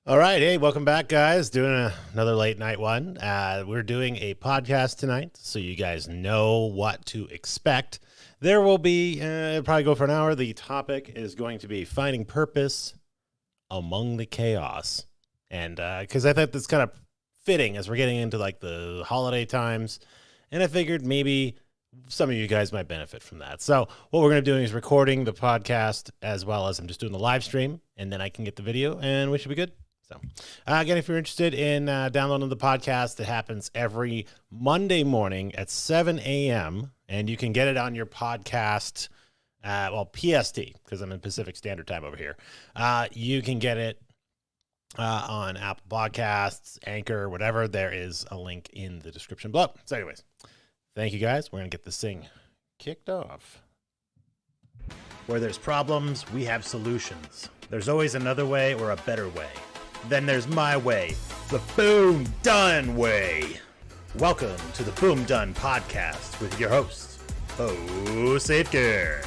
All right. Hey, welcome back, guys. Doing another late night one. We're doing a podcast tonight, so you guys know what to expect. There will be, it'll probably go for an hour. The topic is going to be finding purpose among the chaos. And because I thought that's kind of fitting as we're getting into like the holiday times. And I figured maybe some of you guys might benefit from that. So what we're going to be doing is recording the podcast as well as I'm just doing the live stream, and then I can get the video and we should be good. So, again, if you're interested in downloading the podcast, it happens every Monday morning at 7 a.m., and you can get it on your podcast, PST, because I'm in Pacific Standard Time over here. You can get it on Apple Podcasts, Anchor, whatever. There is a link in the description below. So anyways, thank you, guys. We're going to get this thing kicked off. Where there's problems, we have solutions. There's always another way or a better way. Then there's my way, the Boom Done way. Welcome to the Boom Done podcast with your host, Bo Safeguard.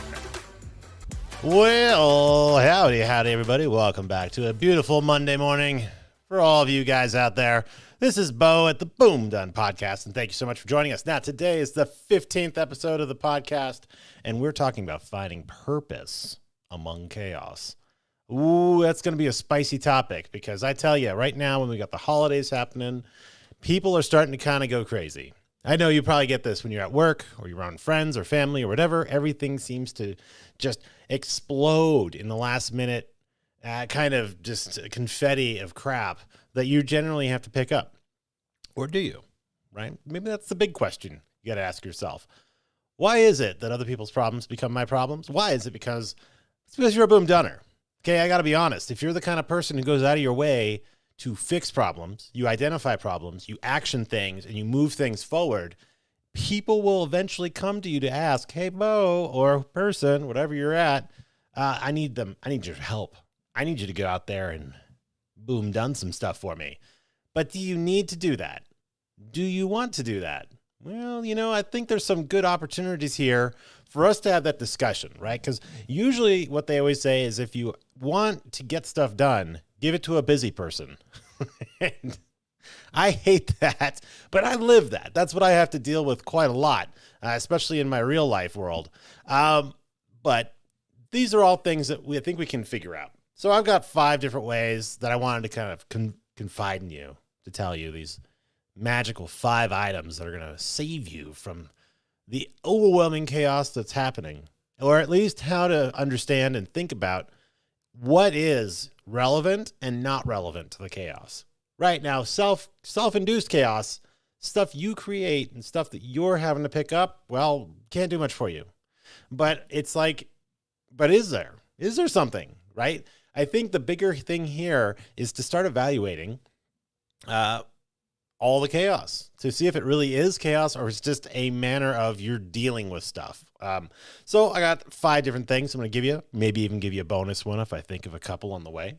Well, howdy, everybody. Welcome back to a beautiful Monday morning for all of you guys out there. This is Bo at the Boom Done podcast, and thank you so much for joining us. Now, today is the 15th episode of the podcast, and we're talking about finding purpose among chaos. Ooh, that's going to be a spicy topic because I tell you, right now when we got the holidays happening, people are starting to kind of go crazy. I know you probably get this when you're at work or you're around friends or family or whatever. Everything seems to just explode in the last minute, kind of just confetti of crap that you generally have to pick up. Or do you, right? Maybe that's the big question you got to ask yourself. Why is it that other people's problems become my problems? Why is it? It's because you're a boom doner. Okay, I got to be honest. If you're the kind of person who goes out of your way to fix problems, you identify problems, you action things, and you move things forward, people will eventually come to you to ask, hey, Bo, or person, whatever you're at, I need your help. I need you to go out there and boom, done some stuff for me. But do you need to do that? Do you want to do that? Well, I think there's some good opportunities here for us to have that discussion, right? Because usually what they always say is if you want to get stuff done, give it to a busy person. And I hate that, but I live that. That's what I have to deal with quite a lot, especially in my real life world. But these are all things that I think we can figure out. So I've got 5 different ways that I wanted to kind of confide in you to tell you these magical 5 items that are going to save you from the overwhelming chaos that's happening, or at least how to understand and think about what is relevant and not relevant to the chaos. Right now, self-induced chaos, stuff you create and stuff that you're having to pick up, well, can't do much for you. But it's like, but is there something, right? I think the bigger thing here is to start evaluating all the chaos to see if it really is chaos or it's just a manner of you're dealing with stuff. So I got 5 different things I'm going to give you, maybe even give you a bonus one if I think of a couple on the way.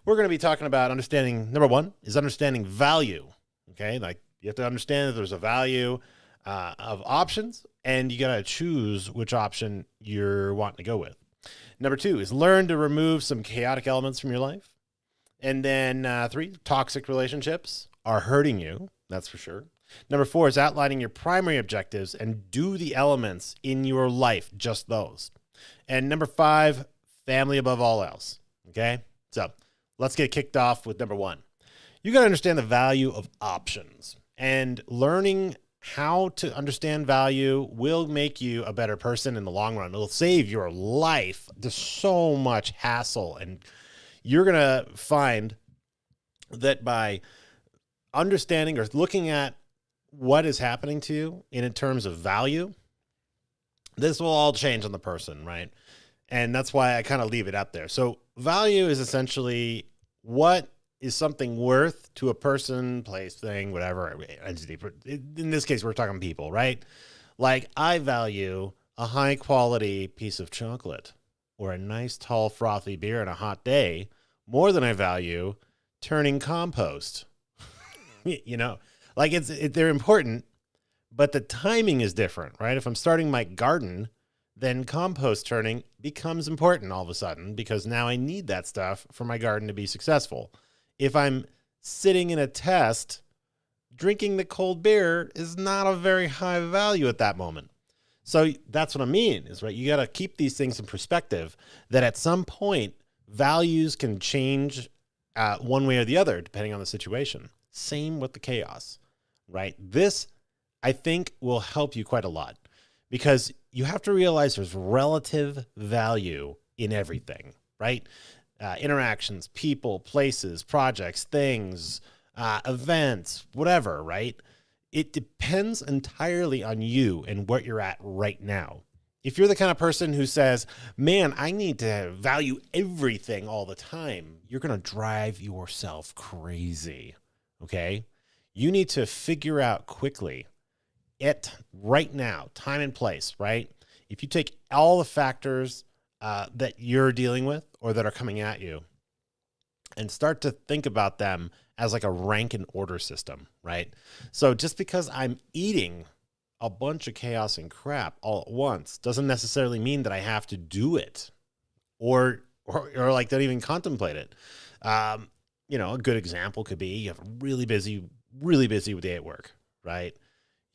We're going to be talking about understanding. Number 1 is understanding value. Okay. Like you have to understand that there's a value of options and you got to choose which option you're wanting to go with. Number 2 is learn to remove some chaotic elements from your life. And then 3, toxic relationships are hurting you, that's for sure. Number 4 is outlining your primary objectives and do the elements in your life, just those. And number 5, family above all else, okay? So let's get kicked off with number 1. You got to understand the value of options, and learning how to understand value will make you a better person in the long run. It'll save your life. There's so much hassle, and you're going to find that by understanding or looking at what is happening to you in terms of value, this will all change on the person, right? And that's why I kind of leave it up there. So value is essentially what is something worth to a person, place, thing, whatever entity. In this case, we're talking people, right? Like I value a high quality piece of chocolate or a nice tall frothy beer on a hot day more than I value turning compost. Like they're important, but the timing is different, right? If I'm starting my garden, then compost turning becomes important all of a sudden because now I need that stuff for my garden to be successful. If I'm sitting in a test, drinking the cold beer is not a very high value at that moment. So that's what I mean is, right, you got to keep these things in perspective, that at some point values can change one way or the other, depending on the situation. Same with the chaos, right? This, I think, will help you quite a lot, because you have to realize there's relative value in everything, right? Interactions, people, places, projects, things, events, whatever, right? It depends entirely on you and what you're at right now. If you're the kind of person who says, man, I need to value everything all the time, you're going to drive yourself crazy, okay? You need to figure out quickly right now, time and place, right? If you take all the factors that you're dealing with or that are coming at you and start to think about them as like a rank and order system, right? So just because I'm eating a bunch of chaos and crap all at once doesn't necessarily mean that I have to do it or like don't even contemplate it. You know, a good example could be you have a really busy day at work, right?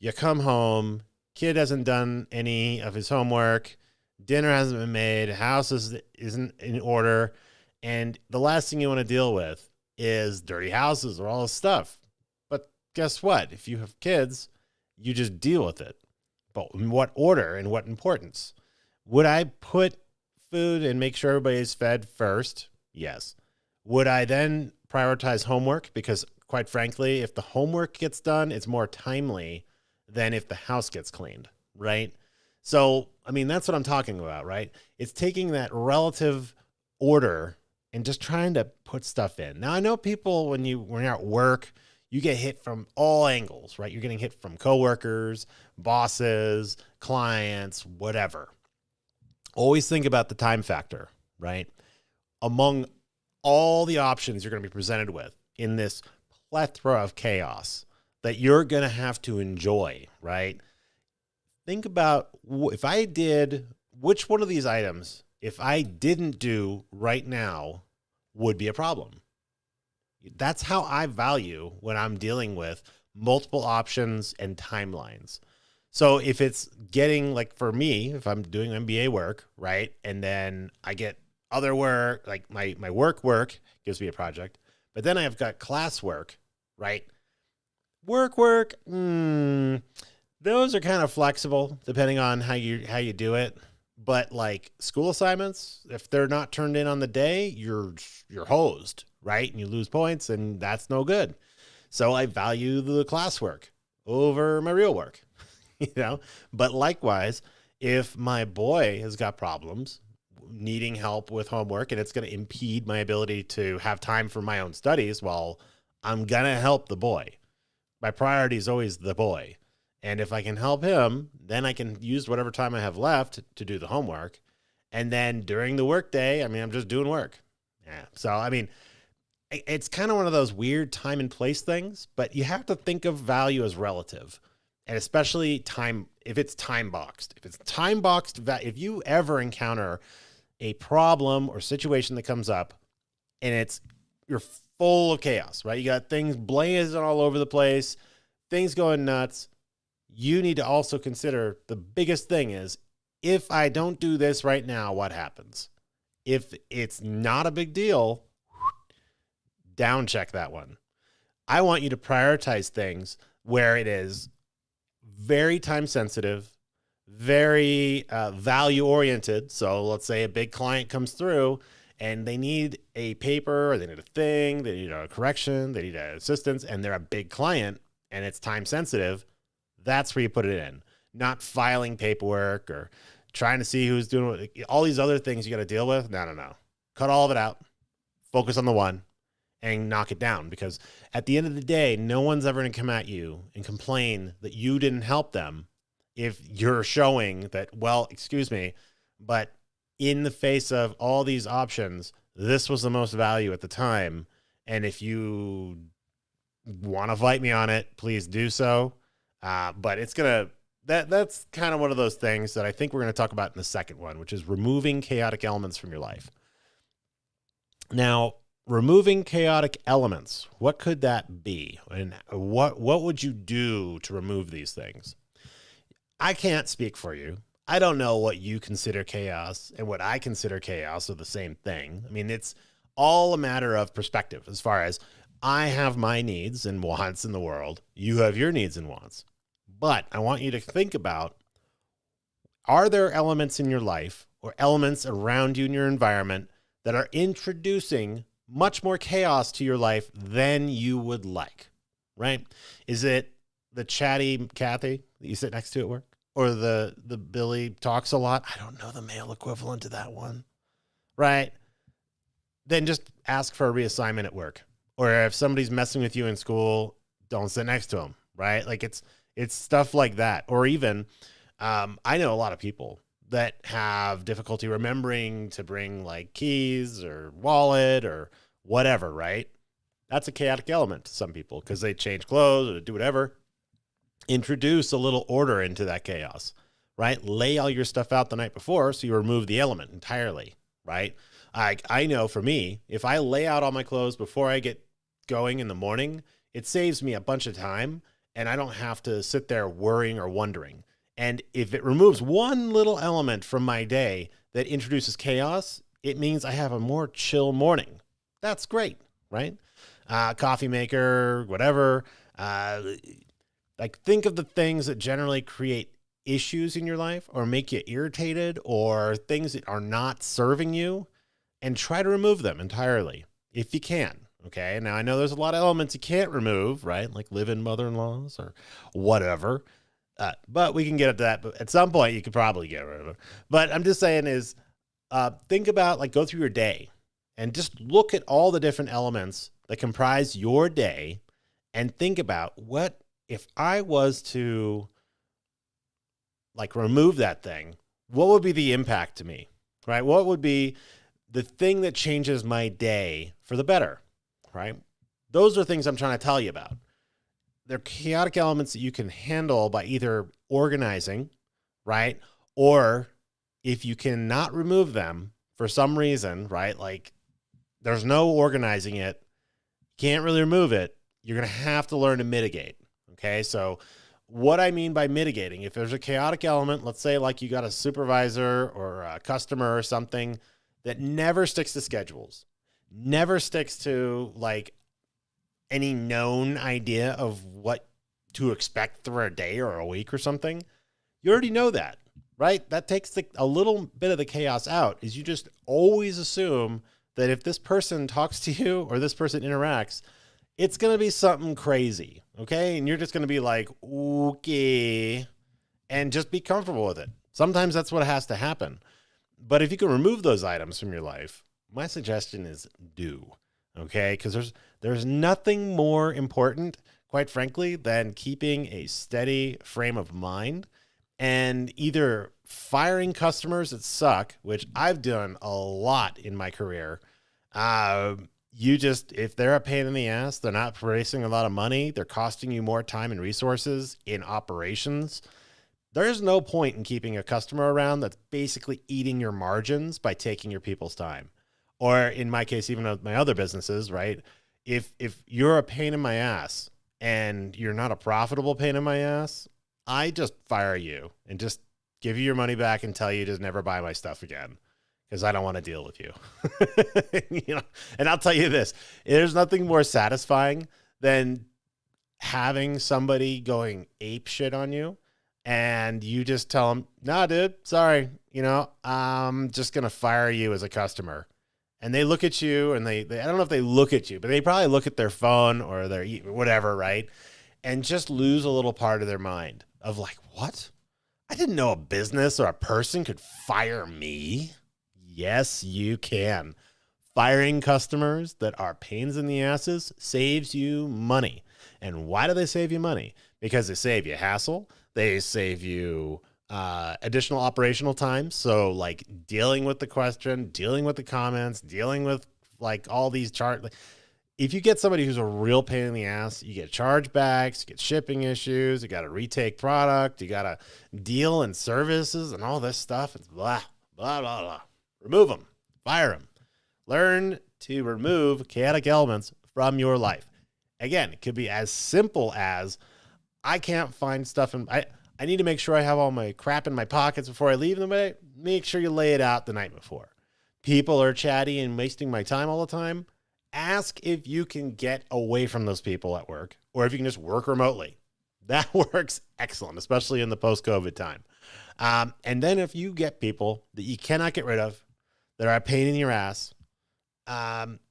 You come home, kid hasn't done any of his homework, dinner hasn't been made, house isn't in order, and the last thing you want to deal with is dirty houses or all this stuff. But guess what? If you have kids, you just deal with it. But in what order and what importance? Would I put food and make sure everybody's fed first? Yes. Would I then prioritize homework? Because quite frankly, if the homework gets done, it's more timely than if the house gets cleaned, right? So, I mean, that's what I'm talking about, right? It's taking that relative order and just trying to put stuff in. Now, I know people, when you're at work, you get hit from all angles, right? You're getting hit from coworkers, bosses, clients, whatever. Always think about the time factor, right? Among all the options you're going to be presented with in this plethora of chaos that you're going to have to enjoy, right? Think about if I did, which one of these items, if I didn't do right now, would be a problem. That's how I value when I'm dealing with multiple options and timelines. So if it's getting, like for me, if I'm doing MBA work, right, and then I get other work, like my work gives me a project, but then I've got class work, right? Work, those are kind of flexible depending on how you do it. But like school assignments, if they're not turned in on the day, you're hosed, right? And you lose points, and that's no good. So I value the classwork over my real work, you know? But likewise, if my boy has got problems needing help with homework and it's going to impede my ability to have time for my own studies, well, I'm going to help the boy. My priority is always the boy. And if I can help him, then I can use whatever time I have left to do the homework. And then during the workday, I mean, I'm just doing work. Yeah. So, I mean, it's kind of one of those weird time and place things, but you have to think of value as relative, and especially time, if it's time boxed. If it's time boxed, if you ever encounter a problem or situation that comes up and you're full of chaos, right? You got things blazing all over the place, things going nuts. You need to also consider the biggest thing is, if I don't do this right now, what happens? If it's not a big deal, down check that one. I want you to prioritize things where it is very time sensitive, very value oriented. So let's say a big client comes through and they need a paper, or they need a thing, they need a correction, they need assistance, and they're a big client and it's time sensitive. That's where you put it in, not filing paperwork or trying to see who's doing all these other things you got to deal with. No. Cut all of it out. Focus on the one and knock it down, because at the end of the day, no one's ever going to come at you and complain that you didn't help them if you're showing that, well, excuse me, but in the face of all these options, this was the most value at the time. And if you want to fight me on it, please do so. But it's going to, that's kind of one of those things that I think we're going to talk about in the second one, which is removing chaotic elements from your life. Now, removing chaotic elements. What could that be? And what would you do to remove these things? I can't speak for you. I don't know what you consider chaos and what I consider chaos are the same thing. I mean, it's all a matter of perspective as far as I have my needs and wants in the world. You have your needs and wants. But I want you to think about, are there elements in your life or elements around you in your environment that are introducing much more chaos to your life than you would like, right? Is it the chatty Kathy that you sit next to at work? Or the Billy talks a lot? I don't know the male equivalent to that one, right? Then just ask for a reassignment at work. Or if somebody's messing with you in school, don't sit next to them, right? Like it's stuff like that. Or even, I know a lot of people that have difficulty remembering to bring like keys or wallet or whatever, right? That's a chaotic element to some people because they change clothes or do whatever. Introduce a little order into that chaos, right? Lay all your stuff out the night before so you remove the element entirely, right? I know for me, if I lay out all my clothes before I get going in the morning, it saves me a bunch of time and I don't have to sit there worrying or wondering. And if it removes one little element from my day that introduces chaos, it means I have a more chill morning. That's great, right? Coffee maker, whatever. Like think of the things that generally create issues in your life or make you irritated or things that are not serving you and try to remove them entirely if you can. Okay. Now I know there's a lot of elements you can't remove, right? Like live-in mother-in-laws or whatever. But we can get up to that. But at some point you could probably get rid of it. But I'm just saying is think about like go through your day and just look at all the different elements that comprise your day and think about what if I was to like remove that thing, what would be the impact to me, right? What would be the thing that changes my day for the better, right? Those are things I'm trying to tell you about. They're chaotic elements that you can handle by either organizing, right? Or if you cannot remove them for some reason, right? Like there's no organizing it, can't really remove it, you're going to have to learn to mitigate. Okay, so what I mean by mitigating, if there's a chaotic element, let's say like you got a supervisor or a customer or something that never sticks to schedules, never sticks to like any known idea of what to expect through a day or a week or something, you already know that, right? That takes a little bit of the chaos out is you just always assume that if this person talks to you or this person interacts, it's going to be something crazy, okay? And you're just going to be like, okay, and just be comfortable with it. Sometimes that's what has to happen. But if you can remove those items from your life, my suggestion is do, okay? Because there's nothing more important, quite frankly, than keeping a steady frame of mind and either firing customers that suck, which I've done a lot in my career. If they're a pain in the ass, they're not producing a lot of money, they're costing you more time and resources in operations. There's no point in keeping a customer around that's basically eating your margins by taking your people's time. Or in my case, even with my other businesses, right? If you're a pain in my ass and you're not a profitable pain in my ass, I just fire you and just give you your money back and tell you to never buy my stuff again. Because I don't want to deal with you. And I'll tell you this, there's nothing more satisfying than having somebody going ape shit on you and you just tell them, nah, dude, sorry. I'm just going to fire you as a customer. And they look at you and they I don't know if they look at you, but they probably look at their phone or their whatever, right? And just lose a little part of their mind of like, what? I didn't know a business or a person could fire me. Yes, you can. Firing customers that are pains in the asses saves you money. And why do they save you money? Because they save you hassle. They save you additional operational time. So like dealing with the question, dealing with the comments, dealing with like all these if you get somebody who's a real pain in the ass, you get chargebacks, you get shipping issues, you got to retake product, you got to deal in services and all this stuff. It's blah, blah, blah, blah. Remove them, fire them. Learn to remove chaotic elements from your life. Again, it could be as simple as I can't find stuff I need to make sure I have all my crap in my pockets before I leave them. Make sure you lay it out the night before. People are chatty and wasting my time all the time. Ask if you can get away from those people at work or if you can just work remotely. That works excellent, especially in the post-COVID time. And then if you get people that you cannot get rid of, that are a pain in your ass,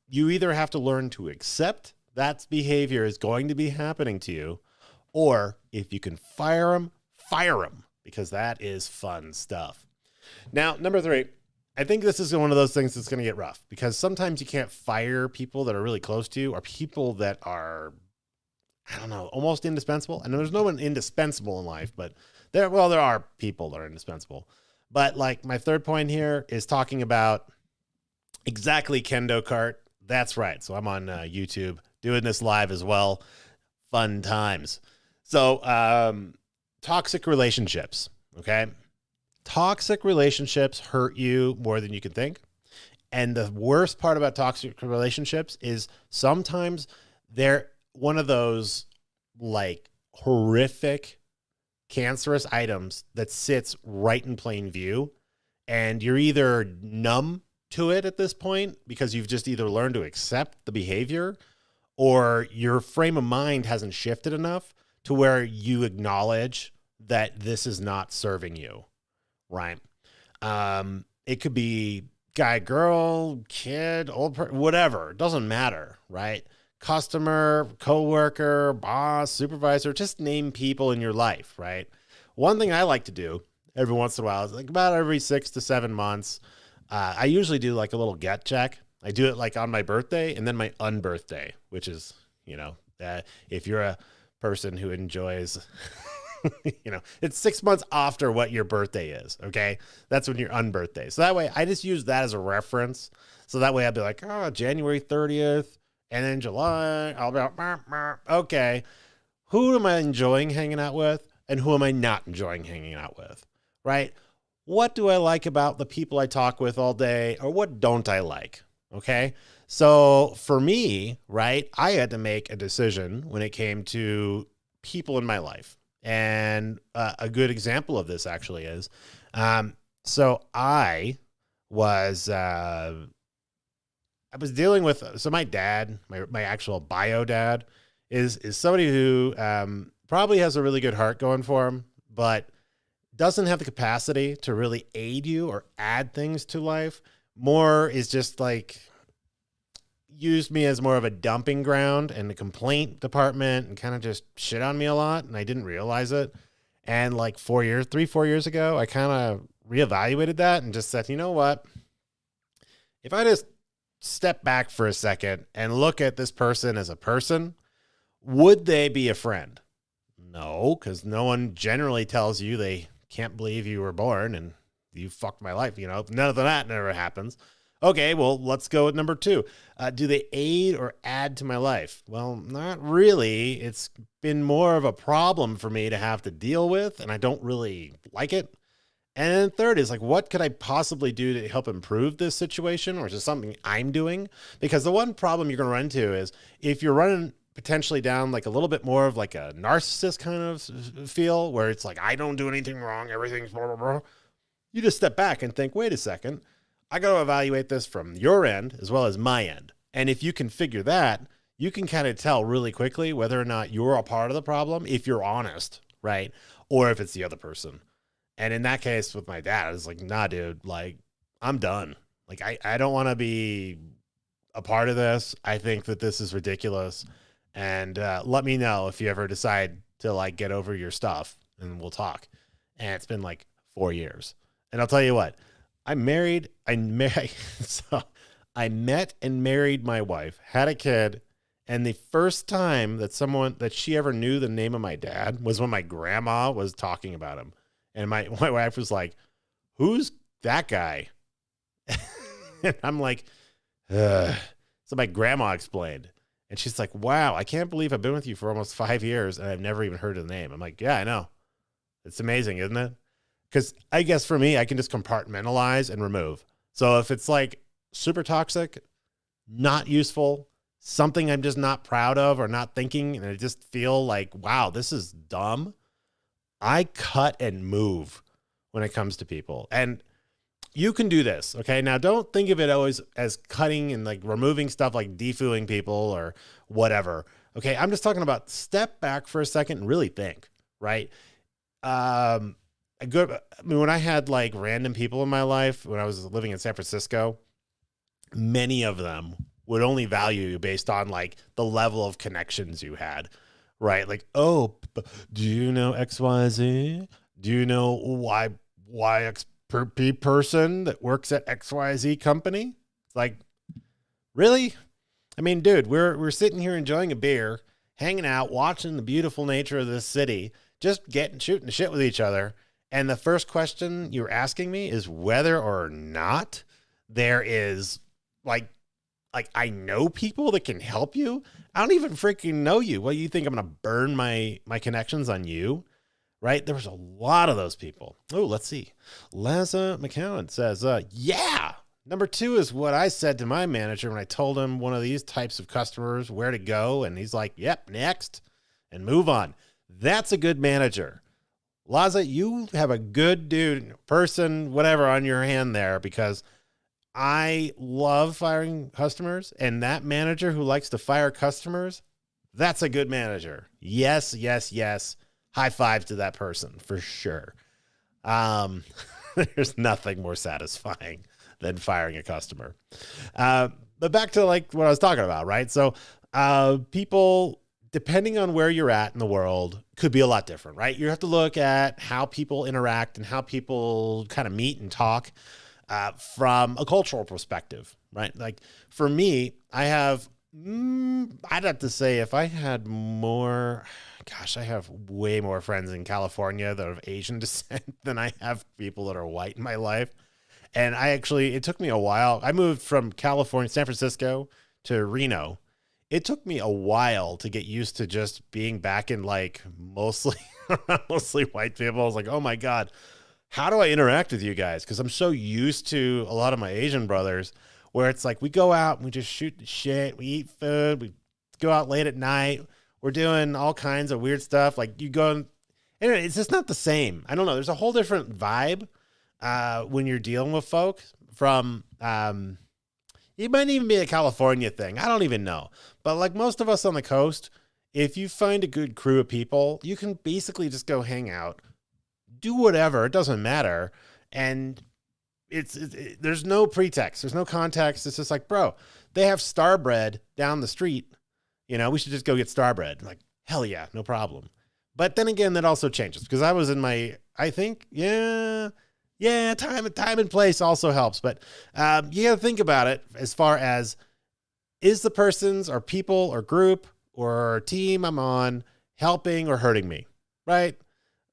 you either have to learn to accept that behavior is going to be happening to you, or if you can fire them, because that is fun stuff. Now, number 3, I think this is one of those things that's going to get rough because sometimes you can't fire people that are really close to you or people that are, I don't know, almost indispensable. I know there's no one indispensable in life, but there are people that are indispensable. But like my third point here is talking about exactly kendo cart. That's right. So I'm on YouTube doing this live as well. Fun times. So toxic relationships, okay? Toxic relationships hurt you more than you can think. And the worst part about toxic relationships is sometimes they're one of those like horrific, cancerous items that sits right in plain view. And you're either numb to it at this point because you've just either learned to accept the behavior or your frame of mind hasn't shifted enough to where you acknowledge that this is not serving you. Right. It could be guy, girl, kid, old person, whatever. It doesn't matter. Right. Customer, coworker, boss, supervisor, just name people in your life. Right. One thing I like to do every once in a while is like about every 6 to 7 months. I usually do like a little get check. I do it like on my birthday and then my unbirthday, which is, if you're a person who enjoys it's 6 months after what your birthday is. Okay. That's when your unbirthday. So that way I just use that as a reference. So that way I'd be like, January 30th and then July, I'll be like, okay, who am I enjoying hanging out with and who am I not enjoying hanging out with? Right. What do I like about the people I talk with all day or what don't I like? Okay. So for me, right, I had to make a decision when it came to people in my life. And a good example of this actually is, so I was dealing with, so my dad, my actual bio dad is somebody who probably has a really good heart going for him, but doesn't have the capacity to really aid you or add things to life. More is just like used me as more of a dumping ground and the complaint department and kind of just shit on me a lot. And I didn't realize it. And like 4 years ago, I kind of reevaluated that and just said, you know what? If I just step back for a second and look at this person as a person, would they be a friend? No, because no one generally tells you they can't believe you were born and you fucked my life. None of that never happens. Okay, well, let's go with number 2. Do they aid or add to my life? Well, not really. It's been more of a problem for me to have to deal with, and I don't really like it. And then third is like, what could I possibly do to help improve this situation? Or is it something I'm doing? Because the one problem you're going to run into is if you're running potentially down like a little bit more of like a narcissist kind of feel where it's like, I don't do anything wrong. Everything's blah, blah, blah. You just step back and think, wait a second. I got to evaluate this from your end as well as my end. And if you can figure that, you can kind of tell really quickly whether or not you're a part of the problem, if you're honest, right? Or if it's the other person. And in that case with my dad, I was like, nah, dude, like I'm done. Like, I don't want to be a part of this. I think that this is ridiculous. And let me know if you ever decide to like get over your stuff and we'll talk. And it's been like 4 years. And I'll tell you what, so I met and married my wife, had a kid, and the first time that she ever knew the name of my dad was when my grandma was talking about him. And my wife was like, who's that guy? And I'm like, ugh. So my grandma explained. And she's like, wow, I can't believe I've been with you for almost 5 years and I've never even heard of the name. I'm like, yeah, I know. It's amazing, isn't it? Because I guess for me, I can just compartmentalize and remove. So if it's like super toxic, not useful, something I'm just not proud of or not thinking, and I just feel like, wow, this is dumb, I cut and move when it comes to people. And you can do this, okay? Now, don't think of it always as cutting and like removing stuff like defooing people or whatever, okay? I'm just talking about step back for a second and really think, right? When I had like random people in my life, when I was living in San Francisco, many of them would only value you based on like the level of connections you had, right? Like, oh, do you know XYZ? Do you know YXP person that works at XYZ company? It's like, really? I mean, dude, we're sitting here enjoying a beer, hanging out, watching the beautiful nature of this city, just shooting shit with each other. And the first question you're asking me is whether or not there is like I know people that can help you. I don't even freaking know you. What, you think I'm going to burn my connections on you? Right? There was a lot of those people. Oh, let's see. Laza McCowan says, yeah. Number 2 is what I said to my manager when I told him one of these types of customers where to go. And he's like, yep, next, and move on. That's a good manager. Laza, you have a good dude, person, whatever on your hand there, because I love firing customers, and that manager who likes to fire customers, that's a good manager. Yes, yes, yes. High five to that person for sure. There's nothing more satisfying than firing a customer. But back to like what I was talking about, right? So people, depending on where you're at in the world, could be a lot different, right? You have to look at how people interact and how people kind of meet and talk from a cultural perspective, right? Like for me, I'd have to say if I had more, gosh, I have way more friends in California that are of Asian descent than I have people that are white in my life. And it took me a while. I moved from California, San Francisco to Reno. It took me a while to get used to just being back in like mostly white people. I was like, oh my God, how do I interact with you guys? Because I'm so used to a lot of my Asian brothers where it's like we go out and we just shoot the shit, we eat food, we go out late at night, we're doing all kinds of weird stuff. Like you go, and anyway, it's just not the same. I don't know. There's a whole different vibe when you're dealing with folks from, it might even be a California thing. I don't even know. But like most of us on the coast, if you find a good crew of people, you can basically just go hang out, do whatever. It doesn't matter. And there's no pretext. There's no context. It's just like, bro, they have Starbread down the street. You know, we should just go get Starbread. Like, hell yeah, no problem. But then again, that also changes because I was in my, I think, time and place also helps. But you got to think about it as far as, is the persons or people or group or team I'm on helping or hurting me, right?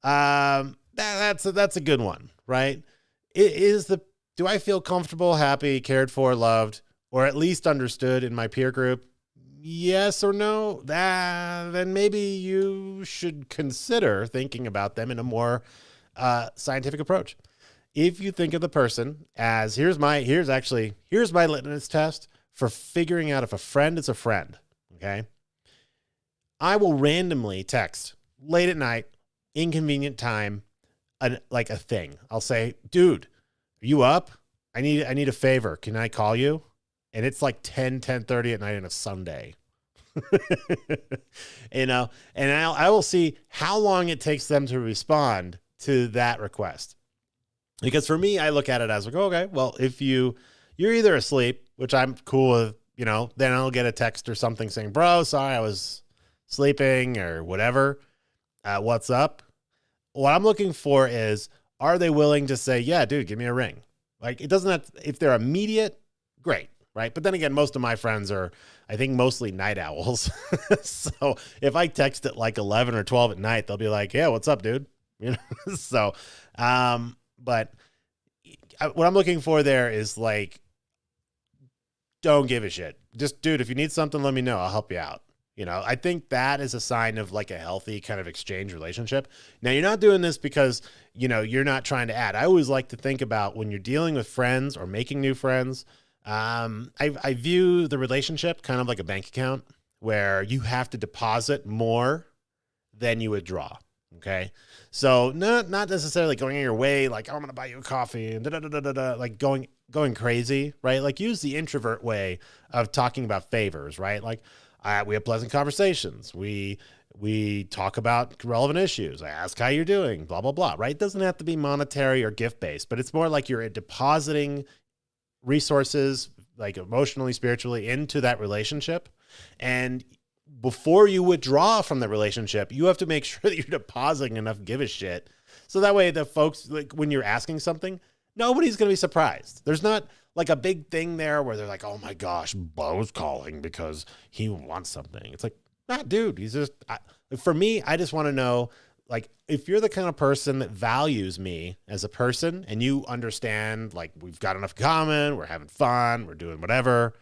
That's a good one, right? Do I feel comfortable, happy, cared for, loved, or at least understood in my peer group? Yes or no? Then maybe you should consider thinking about them in a more scientific approach. If you think of the person as, here's my litmus test for figuring out if a friend is a friend, okay? I will randomly text late at night, inconvenient time, like a thing. I'll say, dude, are you up? I need a favor. Can I call you? And it's like 10:30 at night on a Sunday. You know, and I will see how long it takes them to respond to that request. Because for me, I look at it as like, okay, well, if you're either asleep, which I'm cool with, you know, then I'll get a text or something saying, bro, sorry, I was sleeping or whatever. What's up? What I'm looking for is, are they willing to say, yeah, dude, give me a ring? Like, it doesn't have, if they're immediate, great, right? But then again, most of my friends are, I think, mostly night owls. So if I text at like 11 or 12 at night, they'll be like, yeah, what's up, dude? You know? So, but what I'm looking for there is like, don't give a shit. Just, dude, if you need something, let me know. I'll help you out. You know, I think that is a sign of like a healthy kind of exchange relationship. Now, you're not doing this because, you know, you're not trying to add. I always like to think about when you're dealing with friends or making new friends, I view the relationship kind of like a bank account where you have to deposit more than you withdraw. Okay. So not necessarily going your way, like, oh, I'm going to buy you a coffee and like going crazy, right? Like use the introvert way of talking about favors, right? Like we have pleasant conversations. We talk about relevant issues. I ask how you're doing, blah, blah, blah, right? It doesn't have to be monetary or gift based, but it's more like you're depositing resources, like emotionally, spiritually, into that relationship. And before you withdraw from the relationship, you have to make sure that you're depositing enough give a shit. So that way the folks, like when you're asking something, nobody's going to be surprised. There's not like a big thing there where they're like, oh my gosh, Bo's calling because he wants something. It's like, nah, dude, he's just, for me, I just want to know, like, if you're the kind of person that values me as a person and you understand, like, we've got enough in common, we're having fun, we're doing whatever,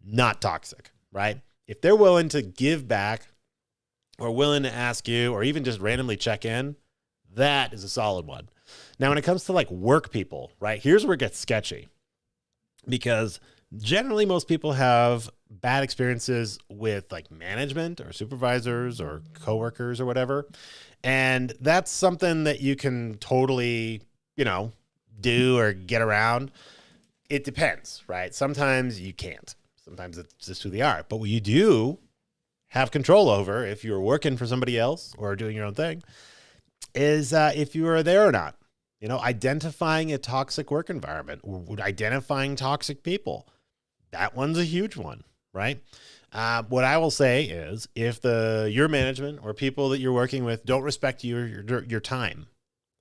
not toxic, right? If they're willing to give back or willing to ask you or even just randomly check in, that is a solid one. Now, when it comes to like work people, right, here's where it gets sketchy because generally most people have bad experiences with like management or supervisors or coworkers or whatever. And that's something that you can totally, do or get around. It depends, right? Sometimes you can't. Sometimes it's just who they are. But what you do have control over if you're working for somebody else or doing your own thing is if you are there or not. Identifying a toxic work environment, identifying toxic people. That one's a huge one, right? What I will say is if your management or people that you're working with don't respect your time,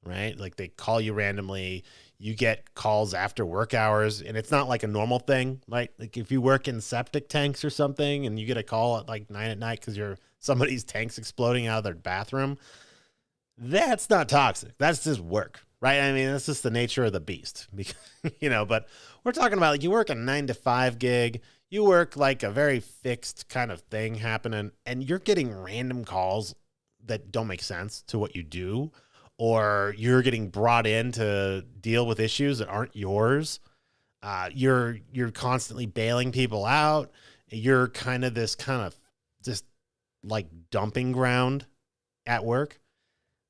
right? Like they call you randomly, you get calls after work hours, and it's not like a normal thing. Like if you work in septic tanks or something and you get a call at like 9 at night because somebody's tank's exploding out of their bathroom, that's not toxic. That's just work, right? I mean, that's just the nature of the beast, but we're talking about like you work a 9 to 5 gig, you work like a very fixed kind of thing happening, and you're getting random calls that don't make sense to what you do, or you're getting brought in to deal with issues that aren't yours. You're constantly bailing people out. You're kind of this kind of just like dumping ground at work.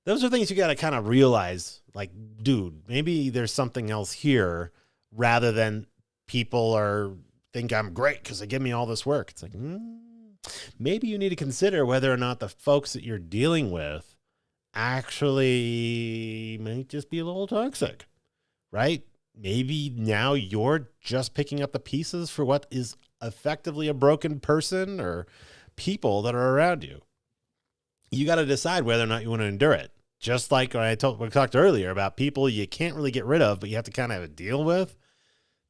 Those are things you got to kind of realize, like, dude, maybe there's something else here rather than people think I'm great because they give me all this work. It's like, maybe you need to consider whether or not the folks that you're dealing with actually might just be a little toxic, right? Maybe now you're just picking up the pieces for what is effectively a broken person or people that are around you. You got to decide whether or not you want to endure it. Just like we talked earlier about people you can't really get rid of, but you have to kind of deal with.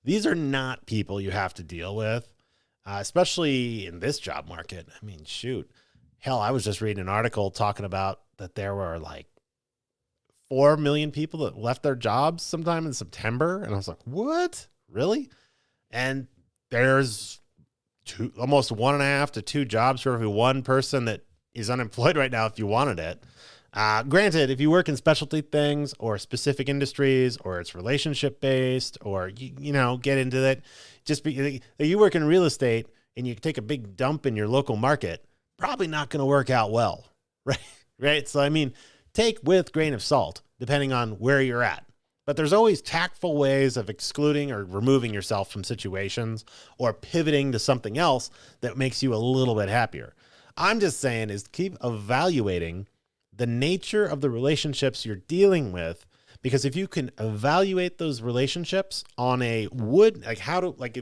These are not people you have to deal with, especially in this job market. I mean, shoot. Hell, I was just reading an article talking about that there were like 4 million people that left their jobs sometime in September. And I was like, what? Really? And there's almost 1.5 to 2 jobs for every one person that is unemployed right now if you wanted it. Granted, if you work in specialty things or specific industries or it's relationship based or, get into that, you work in real estate and you take a big dump in your local market, probably not going to work out well. Right. Right. So, I mean, take with grain of salt, depending on where you're at. But there's always tactful ways of excluding or removing yourself from situations or pivoting to something else that makes you a little bit happier. I'm just saying is keep evaluating the nature of the relationships you're dealing with, because if you can evaluate those relationships on if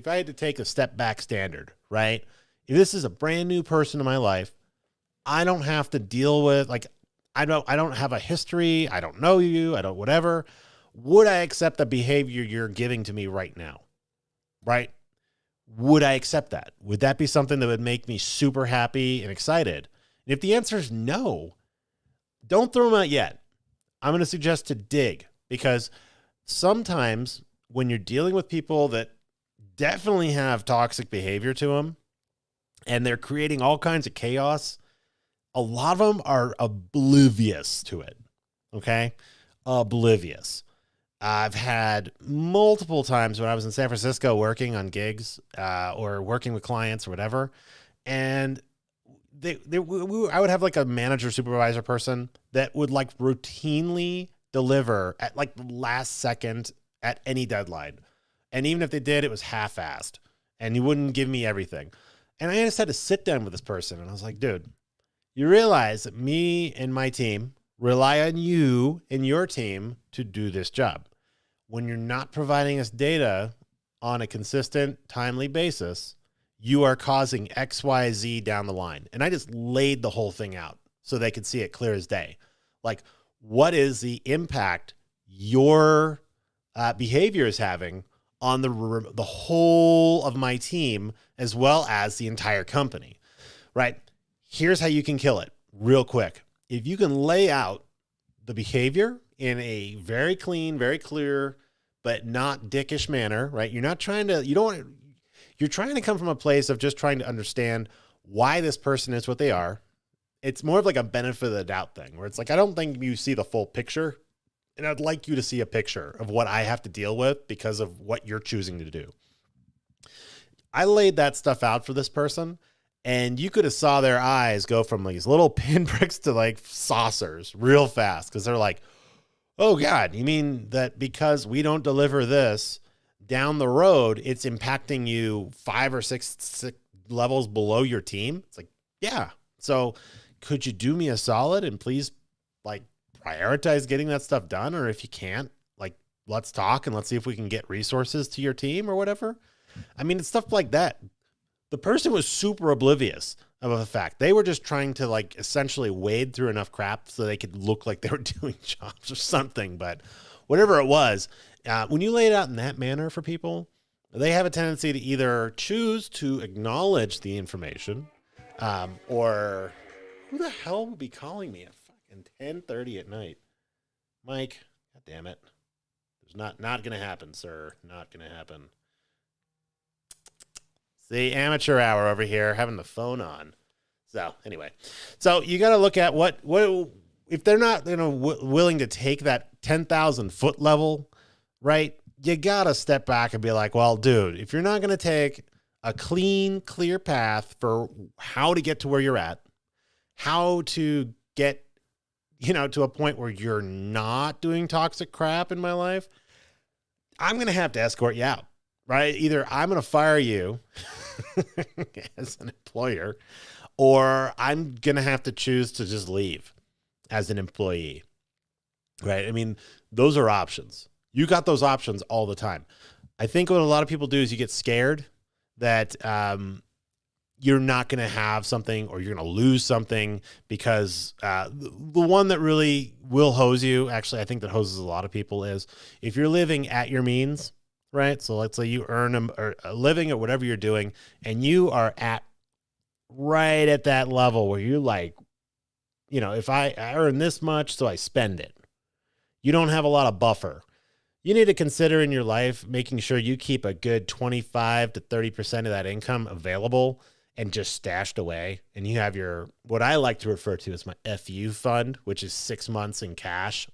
I had to take a step back standard, right? If this is a brand new person in my life, I don't have to deal with, I don't have a history. I don't know you. I don't, whatever. Would I accept the behavior you're giving to me right now? Right? Would I accept that? Would that be something that would make me super happy and excited? And if the answer is no, don't throw them out yet. I'm going to suggest to dig, because sometimes when you're dealing with people that definitely have toxic behavior to them and they're creating all kinds of chaos, a lot of them are oblivious to it. Okay? Oblivious. I've had multiple times when I was in San Francisco working on gigs or working with clients or whatever. And I would have like a manager supervisor person that would like routinely deliver at like the last second at any deadline. And even if they did, it was half-assed and you wouldn't give me everything. And I just had to sit down with this person. And I was like, dude, you realize that me and my team rely on you and your team to do this job. When you're not providing us data on a consistent, timely basis, you are causing X, Y, Z down the line. And I just laid the whole thing out so they could see it clear as day. Like, what is the impact your behavior is having on the whole of my team as well as the entire company, right? Here's how you can kill it real quick. If you can lay out the behavior in a very clean, very clear, but not dickish manner, right? You're trying to come from a place of just trying to understand why this person is what they are. It's more of like a benefit of the doubt thing where it's like, I don't think you see the full picture. And I'd like you to see a picture of what I have to deal with because of what you're choosing to do. I laid that stuff out for this person, and you could have saw their eyes go from like these little pinpricks to like saucers real fast because they're like, oh God, you mean that because we don't deliver this down the road, it's impacting you 5 or 6 levels below your team? It's like, yeah. So could you do me a solid and please like prioritize getting that stuff done? Or if you can't, like, let's talk and let's see if we can get resources to your team or whatever. I mean, it's stuff like that. The person was super oblivious of the fact they were just trying to like essentially wade through enough crap so they could look like they were doing jobs or something. But whatever it was, when you lay it out in that manner for people, they have a tendency to either choose to acknowledge the information or who the hell would be calling me at fucking 10:30 at night? Mike, God damn it. It's not going to happen, sir. Not going to happen. The amateur hour over here, having the phone on. So anyway, so you got to look at what if they're not willing to take that 10,000 foot level, right? You got to step back and be like, well, dude, if you're not going to take a clean, clear path for how to get to where you're at, how to get, to a point where you're not doing toxic crap in my life, I'm going to have to escort you out, right? Either I'm going to fire you as an employer, or I'm going to have to choose to just leave as an employee, right? I mean, those are options. You got those options all the time. I think what a lot of people do is you get scared that you're not going to have something or you're going to lose something because the one that really will hose you, actually, I think that hoses a lot of people, is if you're living at your means, right? So let's say you earn a living at whatever you're doing and you are right at that level where you're like, if I earn this much, so I spend it. You don't have a lot of buffer. You need to consider in your life making sure you keep a good 25 to 30% of that income available and just stashed away. And you have what I like to refer to as my FU fund, which is 6 months in cash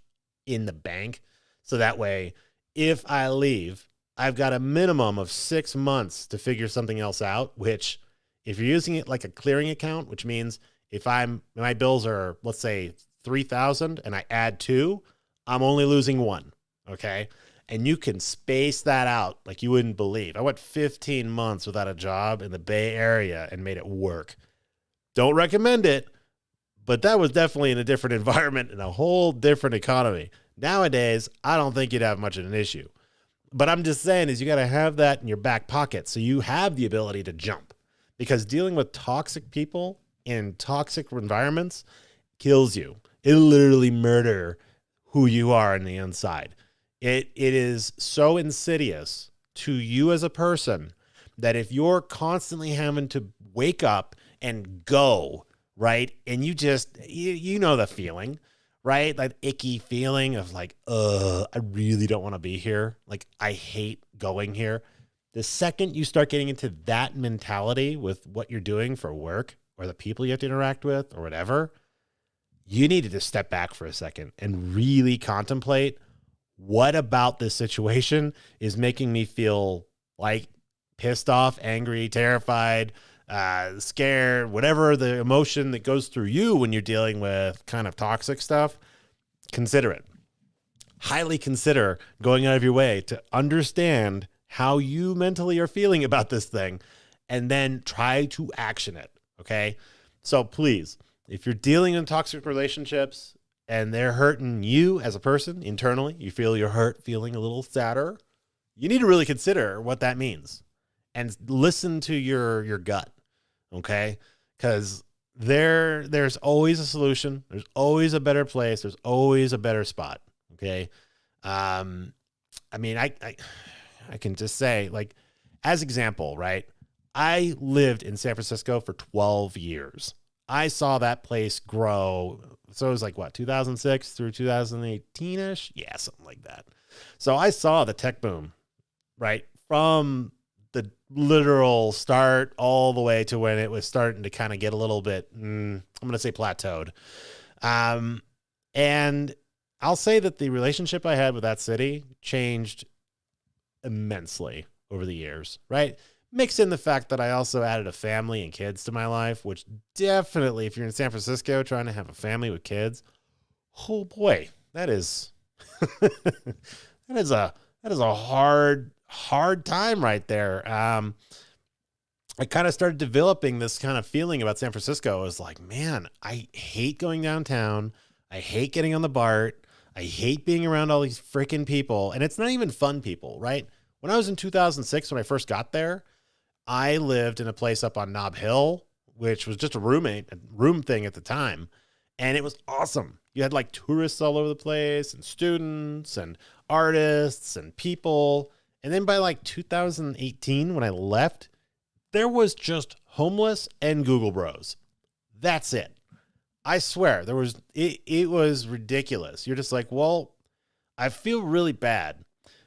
in the bank. So that way, if I leave, I've got a minimum of 6 months to figure something else out, which if you're using it like a clearing account, which means if my bills are, let's say 3,000 and I add 2, I'm only losing 1. Okay. And you can space that out like you wouldn't believe. I went 15 months without a job in the Bay Area and made it work. Don't recommend it, but that was definitely in a different environment and a whole different economy. Nowadays, I don't think you'd have much of an issue. But I'm just saying is you got to have that in your back pocket so you have the ability to jump, because dealing with toxic people in toxic environments kills you. It'll literally murder who you are on the inside. It is so insidious to you as a person that if you're constantly having to wake up and go, right? And you just, you know the feeling, right? That icky feeling of like, I really don't want to be here. Like, I hate going here. The second you start getting into that mentality with what you're doing for work or the people you have to interact with or whatever, you need to just step back for a second and really contemplate, what about this situation is making me feel like pissed off, angry, terrified, scared, whatever the emotion that goes through you when you're dealing with kind of toxic stuff. Consider it. Highly consider going out of your way to understand how you mentally are feeling about this thing, and then try to action it. Okay. So please, if you're dealing in toxic relationships and they're hurting you as a person internally, you feel your hurt, feeling a little sadder, you need to really consider what that means and listen to your gut. Okay. Because there's always a solution. There's always a better place. There's always a better spot. Okay. I mean, I can just say, like, as example, right? I lived in San Francisco for 12 years. I saw that place grow. So it was like, what, 2006 through 2018-ish? Yeah, something like that. So I saw the tech boom, right? From the literal start all the way to when it was starting to kind of get a little bit, I'm going to say plateaued. And I'll say that the relationship I had with that city changed immensely over the years, right? Mix in the fact that I also added a family and kids to my life, which definitely, if you're in San Francisco trying to have a family with kids, oh boy, that is that is a hard time right there. I kind of started developing this kind of feeling about San Francisco. I was like, man, I hate going downtown. I hate getting on the BART. I hate being around all these freaking people. And it's not even fun people, right? When I was in 2006, when I first got there, I lived in a place up on Nob Hill, which was just a room thing at the time. And it was awesome. You had like tourists all over the place and students and artists and people. And then by like 2018, when I left, there was just homeless and Google Bros. That's it. I swear it was ridiculous. You're just like, well, I feel really bad,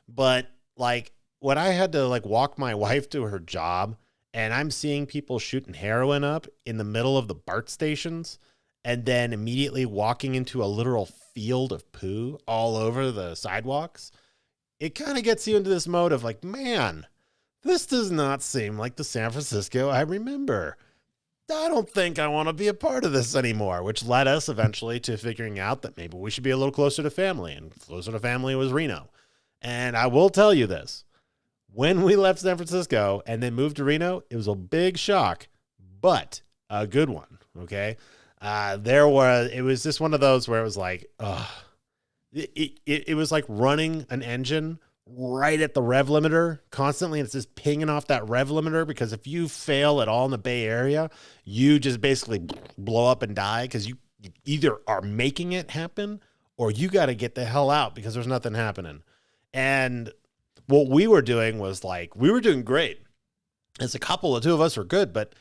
but like when I had to like walk my wife to her job and I'm seeing people shooting heroin up in the middle of the BART stations and then immediately walking into a literal field of poo all over the sidewalks, it kind of gets you into this mode of like, man, this does not seem like the San Francisco I remember. I don't think I want to be a part of this anymore, which led us eventually to figuring out that maybe we should be a little closer to family, and closer to family was Reno. And I will tell you this, when we left San Francisco and then moved to Reno, it was a big shock, but a good one. Okay. It was just one of those where it was like, it was like running an engine right at the rev limiter constantly, and it's just pinging off that rev limiter, because if you fail at all in the Bay Area, you just basically blow up and die, because you either are making it happen or you got to get the hell out because there's nothing happening. And what we were doing was like, we were doing great. As a couple, the two of us were good, but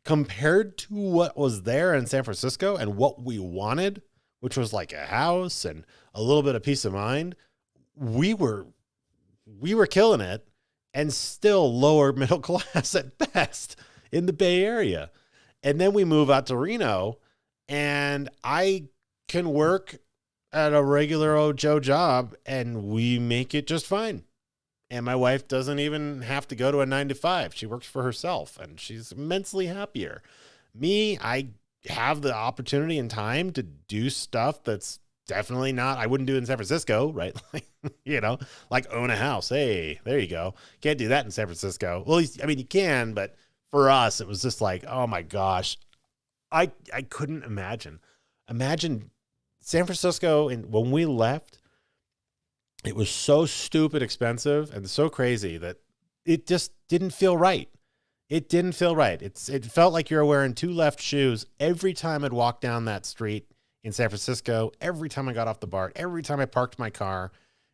compared to what was there in San Francisco and what we wanted, which was like a house and a little bit of peace of mind, we were killing it, and still lower middle class at best in the Bay Area. And then we move out to Reno, and I can work at a regular old Joe job and we make it just fine. And my wife doesn't even have to go to a 9 to 5. She works for herself and she's immensely happier. Me, I have the opportunity and time to do stuff that's definitely not, I wouldn't do it in San Francisco, right? Like, like own a house. Hey, there you go. Can't do that in San Francisco. Well, I mean, you can, but for us, it was just like, oh my gosh, I couldn't imagine San Francisco. And when we left, it was so stupid expensive and so crazy that it just didn't feel right. It didn't feel right. It felt like you were wearing two left shoes every time I'd walk down that street in San Francisco, every time I got off the BART, every time I parked my car.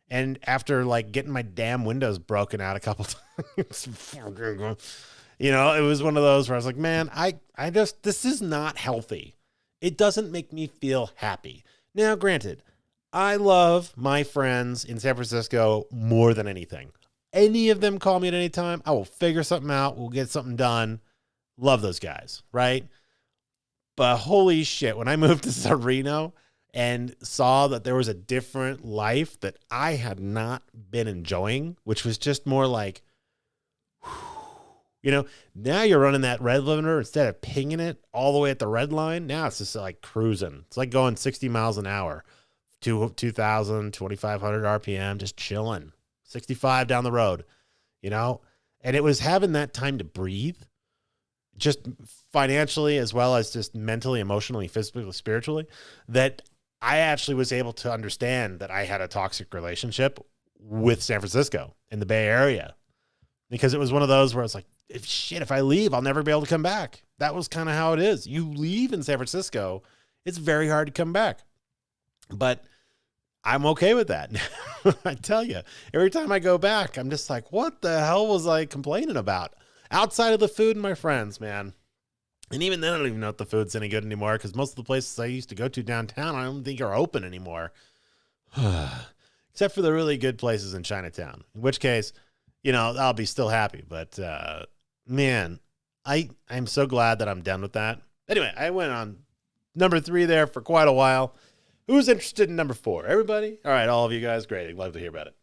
And after like getting my damn windows broken out a couple times, it was one of those where I was like, man, this is not healthy. It doesn't make me feel happy. Now, granted, I love my friends in San Francisco more than anything. Any of them call me at any time, I will figure something out. We'll get something done. Love those guys, right? But holy shit, when I moved to Reno and saw that there was a different life that I had not been enjoying, which was just more like, now you're running that red limiter instead of pinging it all the way at the red line. Now it's just like cruising. It's like going 60 miles an hour, 2,000, 2,500 RPM, just chilling, 65 down the road, and it was having that time to breathe, just financially, as well as just mentally, emotionally, physically, spiritually, that I actually was able to understand that I had a toxic relationship with San Francisco in the Bay Area, because it was one of those where I was like, if I leave, I'll never be able to come back. That was kind of how it is. You leave in San Francisco, it's very hard to come back. But I'm okay with that. I tell you, every time I go back, I'm just like, what the hell was I complaining about? Outside of the food and my friends, man. And even then, I don't even know if the food's any good anymore, because most of the places I used to go to downtown, I don't think are open anymore. Except for the really good places in Chinatown, in which case, I'll be still happy. But, man, I'm so glad that I'm done with that. Anyway, I went on number 3 there for quite a while. Who's interested in number 4? Everybody? All right, all of you guys, great. I'd love to hear about it.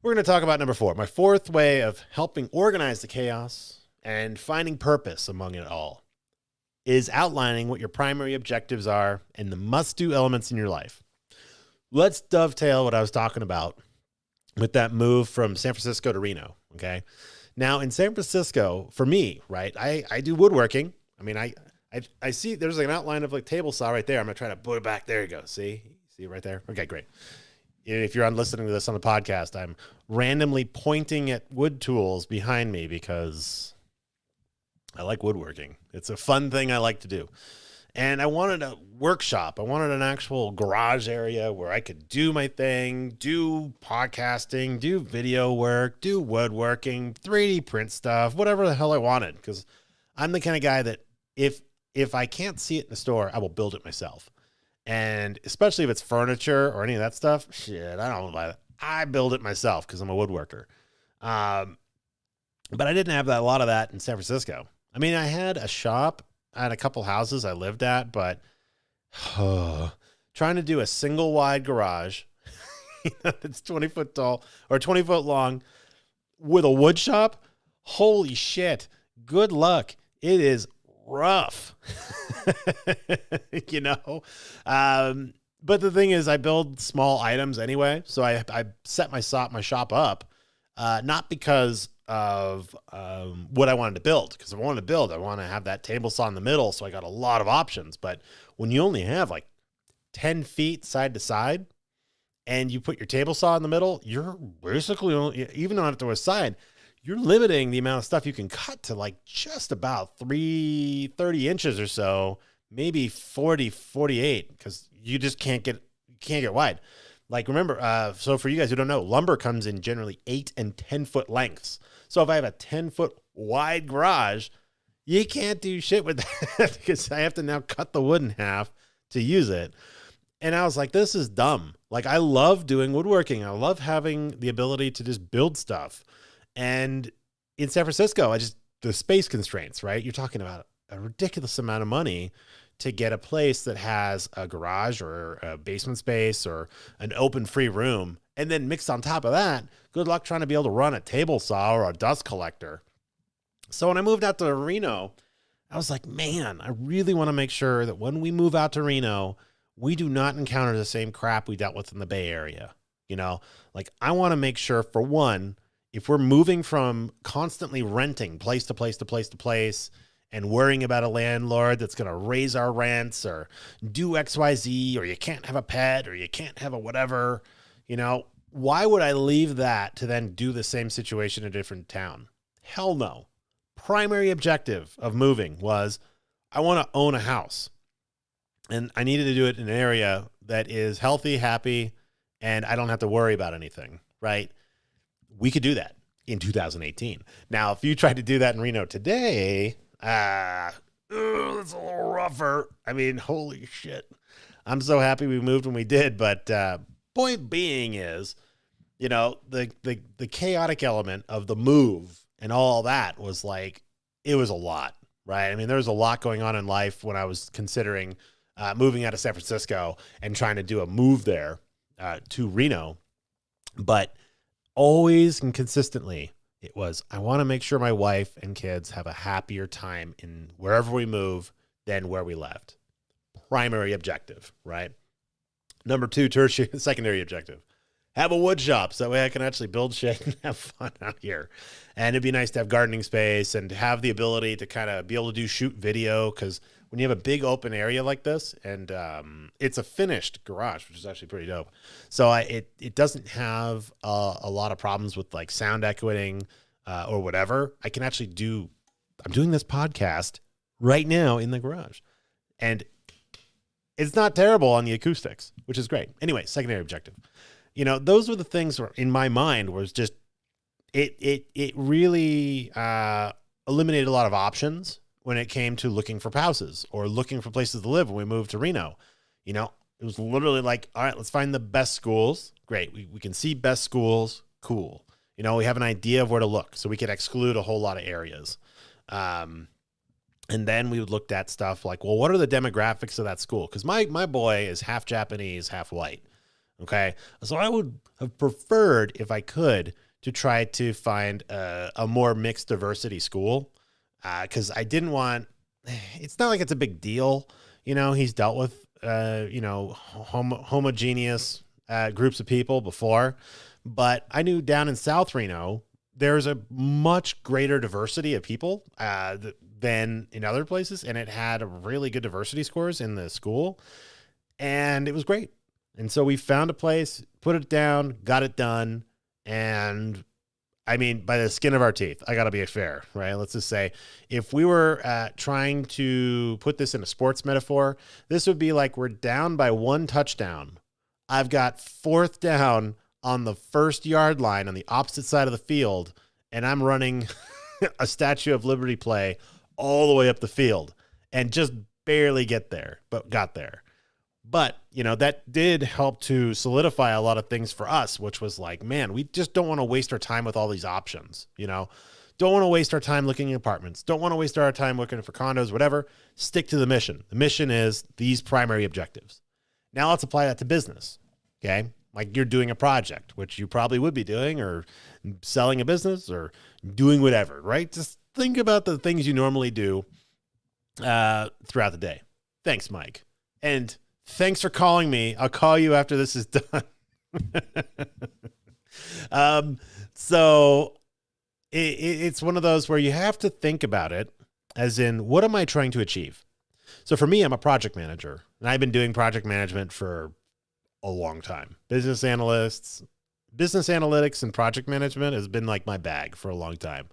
We're going to talk about number 4, my 4th way of helping organize the chaos and finding purpose among it all is outlining what your primary objectives are and the must-do elements in your life. Let's dovetail what I was talking about with that move from San Francisco to Reno, okay? Now, in San Francisco, for me, right, I do woodworking. I mean, I see there's like an outline of like table saw right there. I'm going to try to put it back. There you go. See it right there? Okay, great. If you're listening to this on the podcast, I'm randomly pointing at wood tools behind me because I like woodworking. It's a fun thing I like to do. And I wanted a workshop. I wanted an actual garage area where I could do my thing, do podcasting, do video work, do woodworking, 3D print stuff, whatever the hell I wanted. Because I'm the kind of guy that if I can't see it in the store, I will build it myself. And especially if it's furniture or any of that stuff, shit, I don't buy that. I build it myself because I'm a woodworker. But I didn't have a lot of that in San Francisco. I mean, I had a shop. I had a couple houses I lived at, but trying to do a single wide garage that's 20 foot tall or 20 foot long with a wood shop, holy shit, good luck. It is rough, but the thing is I build small items anyway. So I set my shop up, not because of what I wanted to build. Because if I wanted to build, I want to have that table saw in the middle. So I got a lot of options. But when you only have like 10 feet side to side and you put your table saw in the middle, you're basically only, even on the side, you're limiting the amount of stuff you can cut to like just about 30 inches or so, maybe 40, 48, because you just can't get wide. Like, remember, so for you guys who don't know, lumber comes in generally 8 and 10 foot lengths. So if I have a 10 foot wide garage, you can't do shit with that because I have to now cut the wood in half to use it. And I was like, this is dumb. Like, I love doing woodworking. I love having the ability to just build stuff. And in San Francisco, the space constraints, right? You're talking about a ridiculous amount of money to get a place that has a garage or a basement space or an open free room. And then mixed on top of that, good luck trying to be able to run a table saw or a dust collector. So when I moved out to Reno, I was like, man, I really want to make sure that when we move out to Reno, we do not encounter the same crap we dealt with in the Bay Area. Like, I want to make sure, for one, if we're moving from constantly renting place to place to place to place and worrying about a landlord that's going to raise our rents or do XYZ, or you can't have a pet or you can't have a whatever, why would I leave that to then do the same situation in a different town? Hell no. Primary objective of moving was I want to own a house, and I needed to do it in an area that is healthy, happy, and I don't have to worry about anything, right? We could do that in 2018. Now, if you tried to do that in Reno today, that's a little rougher. I mean, holy shit. I'm so happy we moved when we did. But point being is, the chaotic element of the move and all that was like, it was a lot, right? I mean, there was a lot going on in life when I was considering moving out of San Francisco and trying to do a move there to Reno. But always and consistently, it was, I want to make sure my wife and kids have a happier time in wherever we move than where we left. Primary objective, right? Number 2, tertiary, secondary objective. Have a wood shop so that way I can actually build shit and have fun out here. And it'd be nice to have gardening space and have the ability to kind of be able to shoot video, because when you have a big open area like this, and it's a finished garage, which is actually pretty dope. So it doesn't have a lot of problems with like sound echoing or whatever. I can actually I'm doing this podcast right now in the garage, and it's not terrible on the acoustics, which is great. Anyway, secondary objective. Those were the things in my mind was just, it really eliminated a lot of options when it came to looking for houses or looking for places to live when we moved to Reno. It was literally like, all right, let's find the best schools. Great. We can see best schools. Cool. We have an idea of where to look, so we could exclude a whole lot of areas. And then we would look at stuff like, well, what are the demographics of that school? Because my boy is half Japanese, half white. Okay. So I would have preferred, if I could, to try to find a more mixed diversity school. Because I didn't want, it's not like it's a big deal. He's dealt with, homogeneous groups of people before. But I knew down in South Reno, there's a much greater diversity of people than in other places. And it had really good diversity scores in the school. And it was great. And so we found a place, put it down, got it done. And I mean, by the skin of our teeth, I got to be fair, right? Let's just say if we were trying to put this in a sports metaphor, this would be like we're down by 1 touchdown. I've got 4th down on the 1st yard line on the opposite side of the field, and I'm running a Statue of Liberty play all the way up the field and just barely get there, but got there. But, that did help to solidify a lot of things for us, which was like, man, we just don't want to waste our time with all these options, Don't want to waste our time looking at apartments. Don't want to waste our time looking for condos, whatever. Stick to the mission. The mission is these primary objectives. Now let's apply that to business, okay? Like you're doing a project, which you probably would be doing, or selling a business, or doing whatever, right? Just think about the things you normally do throughout the day. Thanks, Mike. And thanks for calling me. I'll call you after this is done. So it's one of those where you have to think about it as in, what am I trying to achieve? So for me, I'm a project manager, and I've been doing project management for a long time. Business analytics and project management has been like my bag for a long time.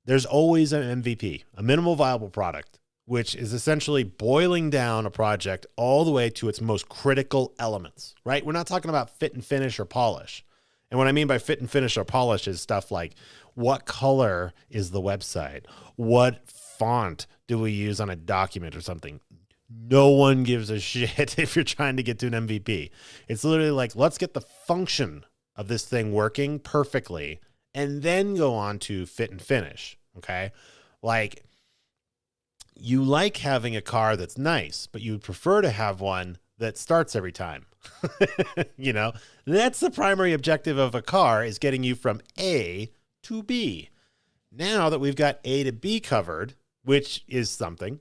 There's always an MVP, a minimal viable product, which is essentially boiling down a project all the way to its most critical elements, right? We're not talking about fit and finish or polish. And what I mean by fit and finish or polish is stuff like, what color is the website? What font do we use on a document or something? No one gives a shit if you're trying to get to an MVP. It's literally like, let's get the function of this thing working perfectly and then go on to fit and finish, okay? Like, you like having a car that's nice, but you would prefer to have one that starts every time. That's the primary objective of a car, is getting you from A to B. Now that we've got A to B covered, which is something,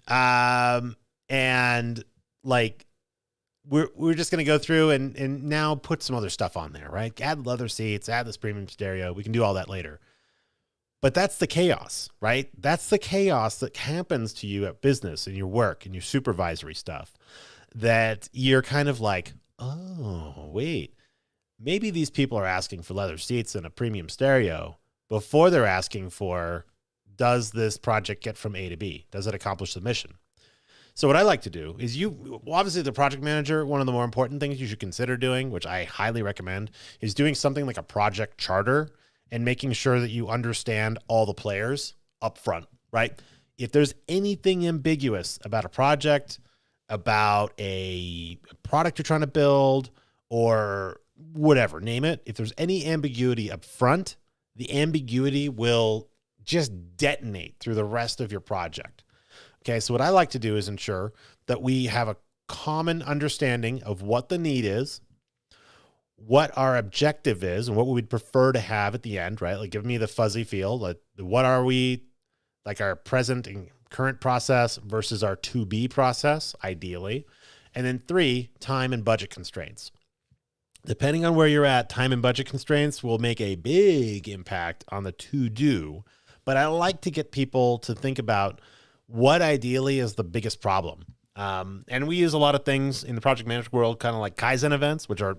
and like we're just going to go through and now put some other stuff on there, right? Add leather seats, add this premium stereo. We can do all that later. But that's the chaos, right? That's the chaos that happens to you at business and your work and your supervisory stuff, that you're kind of like, oh, wait, maybe these people are asking for leather seats and a premium stereo before they're asking for, does this project get from A to B? Does it accomplish the mission? So what I like to do is obviously the project manager, one of the more important things you should consider doing, which I highly recommend, is doing something like a project charter and making sure that you understand all the players up front, right? If there's anything ambiguous about a project, about a product you're trying to build, or whatever, name it, if there's any ambiguity up front, the ambiguity will just detonate through the rest of your project. Okay, so what I like to do is ensure that we have a common understanding of what the need is, what our objective is, and what we'd prefer to have at the end, right? Like, give me the fuzzy feel. Like, what are we, like, our present and current process versus our to-be process, ideally. And then 3, time and budget constraints. Depending on where you're at, time and budget constraints will make a big impact on the to-do. But I like to get people to think about what ideally is the biggest problem. And we use a lot of things in the project management world, kind of like Kaizen events, which are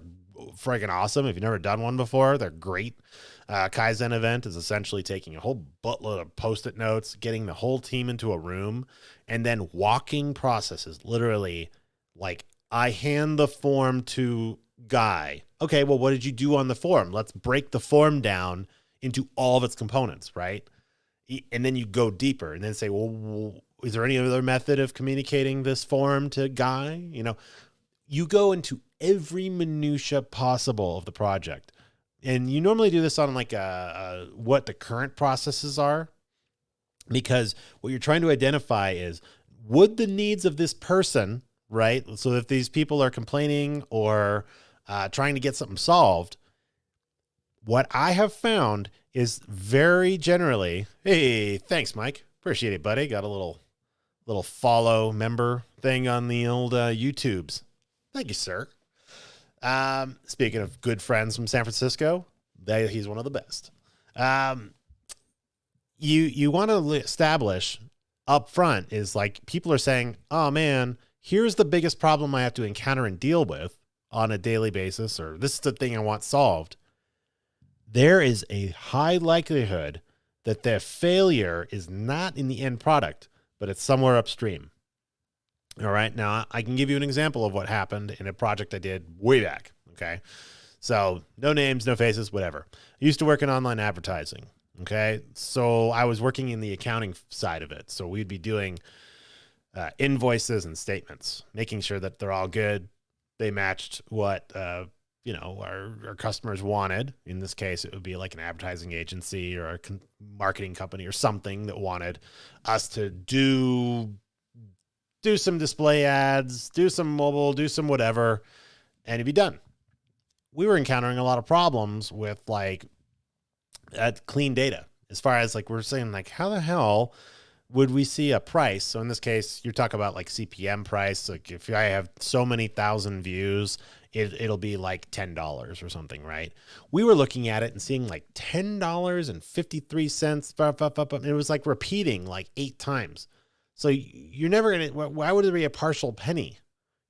friggin' awesome. If you've never done one before, they're great. Kaizen event is essentially taking a whole buttload of Post-it notes, getting the whole team into a room, and then walking processes. Literally, like, I hand the form to Guy. Okay, well, what did you do on the form? Let's break the form down into all of its components, right? And then you go deeper and then say, well, is there any other method of communicating this form to Guy? You know, you go into every minutia possible of the project. And you normally do this on like what the current processes are, because what you're trying to identify is, would the needs of this person, right? So if these people are complaining or trying to get something solved, what I have found is very generally, hey, thanks, Mike. Appreciate it, buddy. Got a little follow member thing on the old YouTubes. Thank you, sir. Speaking of good friends from San Francisco, he's one of the best. You want to establish up front is like, people are saying, oh man, here's the biggest problem I have to encounter and deal with on a daily basis, or this is the thing I want solved. There is a high likelihood that their failure is not in the end product, but it's somewhere upstream. All right. Now I can give you an example of what happened in a project I did way back. Okay. So no names, no faces, whatever. I used to work in online advertising. Okay. So I was working in the accounting side of it. So we'd be doing invoices and statements, making sure that they're all good. They matched what, our customers wanted. In this case, it would be like an advertising agency or a marketing company or something that wanted us to do some display ads, do some mobile, do some whatever, and it'd be done. We were encountering a lot of problems with like clean data, as far as like, we're saying like, how the hell would we see a price? So in this case, you're talking about like CPM price. Like if I have so many thousand views, it'll be like $10 or something, right? We were looking at it and seeing like $10.53. It was like repeating like 8 times. So you're never going to, why would there be a partial penny,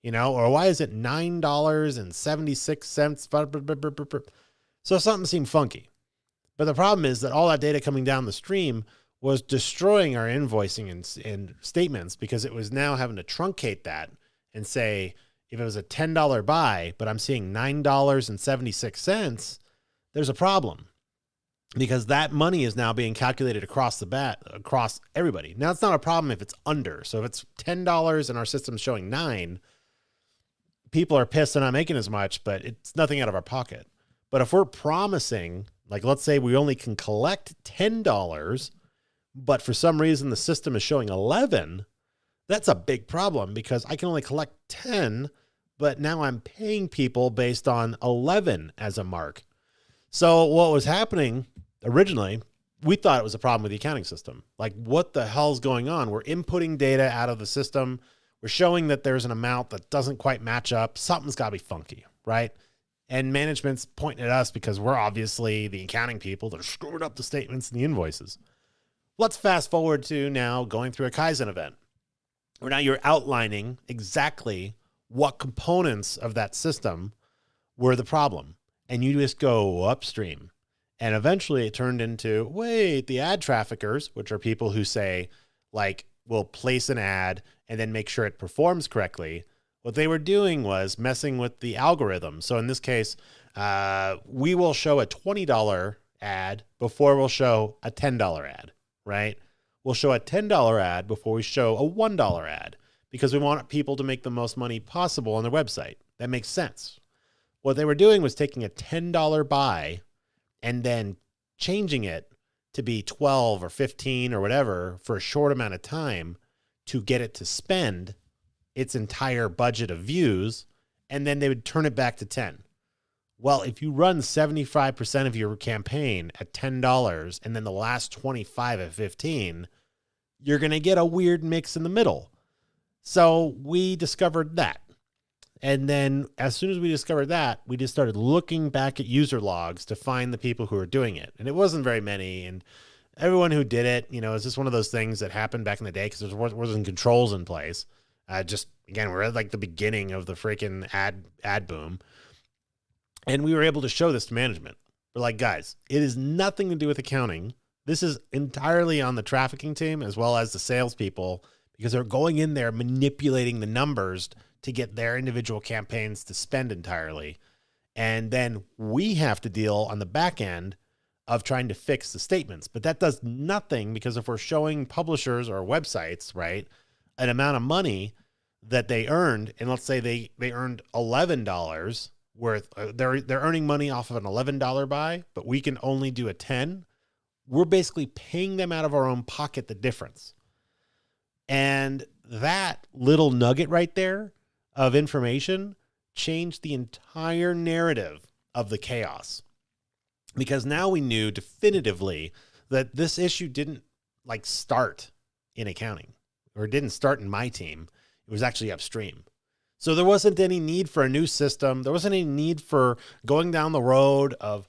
or why is it $9.76? So something seemed funky. But the problem is that all that data coming down the stream was destroying our invoicing and statements, because it was now having to truncate that and say, if it was a $10 buy, but I'm seeing $9.76, there's a problem, because that money is now being calculated across everybody. Now it's not a problem if it's under. So if it's $10 and our system's showing $9, people are pissed they're not making as much, but it's nothing out of our pocket. But if we're promising, like, let's say we only can collect $10, but for some reason the system is showing 11, that's a big problem, because I can only collect 10, but now I'm paying people based on 11 as a mark. So what was happening originally, we thought it was a problem with the accounting system. Like, what the hell's going on? We're inputting data out of the system. We're showing that there's an amount that doesn't quite match up. Something's got to be funky, right? And management's pointing at us because we're obviously the accounting people that are screwing up the statements and the invoices. Let's fast forward to now going through a Kaizen event, where now you're outlining exactly what components of that system were the problem. And you just go upstream. And eventually it turned into, wait, the ad traffickers, which are people who say, like, will place an ad and then make sure it performs correctly. What they were doing was messing with the algorithm. So in this case, we will show a $20 ad before we'll show a $10 ad, right? We'll show a $10 ad before we show a $1 ad, because we want people to make the most money possible on their website. That makes sense. What they were doing was taking a $10 buy and then changing it to be 12 or 15 or whatever for a short amount of time to get it to spend its entire budget of views, and then they would turn it back to 10. Well, if you run 75% of your campaign at $10 and then the last 25 at 15, you're going to get a weird mix in the middle. So we discovered that. And then as soon as we discovered that, we just started looking back at user logs to find the people who were doing it. And it wasn't very many. And everyone who did it, it's just one of those things that happened back in the day because there wasn't controls in place. Again, we're at like the beginning of the freaking ad boom. And we were able to show this to management. We're like, guys, it is nothing to do with accounting. This is entirely on the trafficking team as well as the salespeople, because they're going in there manipulating the numbers to get their individual campaigns to spend entirely. And then we have to deal on the back end of trying to fix the statements. But that does nothing, because if we're showing publishers or websites, right, an amount of money that they earned, and let's say they earned $11 worth, they're earning money off of an $11 buy, but we can only do a 10. We're basically paying them out of our own pocket the difference. And that little nugget right there of information changed the entire narrative of the chaos. Because now we knew definitively that this issue didn't start in accounting, or it didn't start in my team. It was actually upstream. So there wasn't any need for a new system. There wasn't any need for going down the road of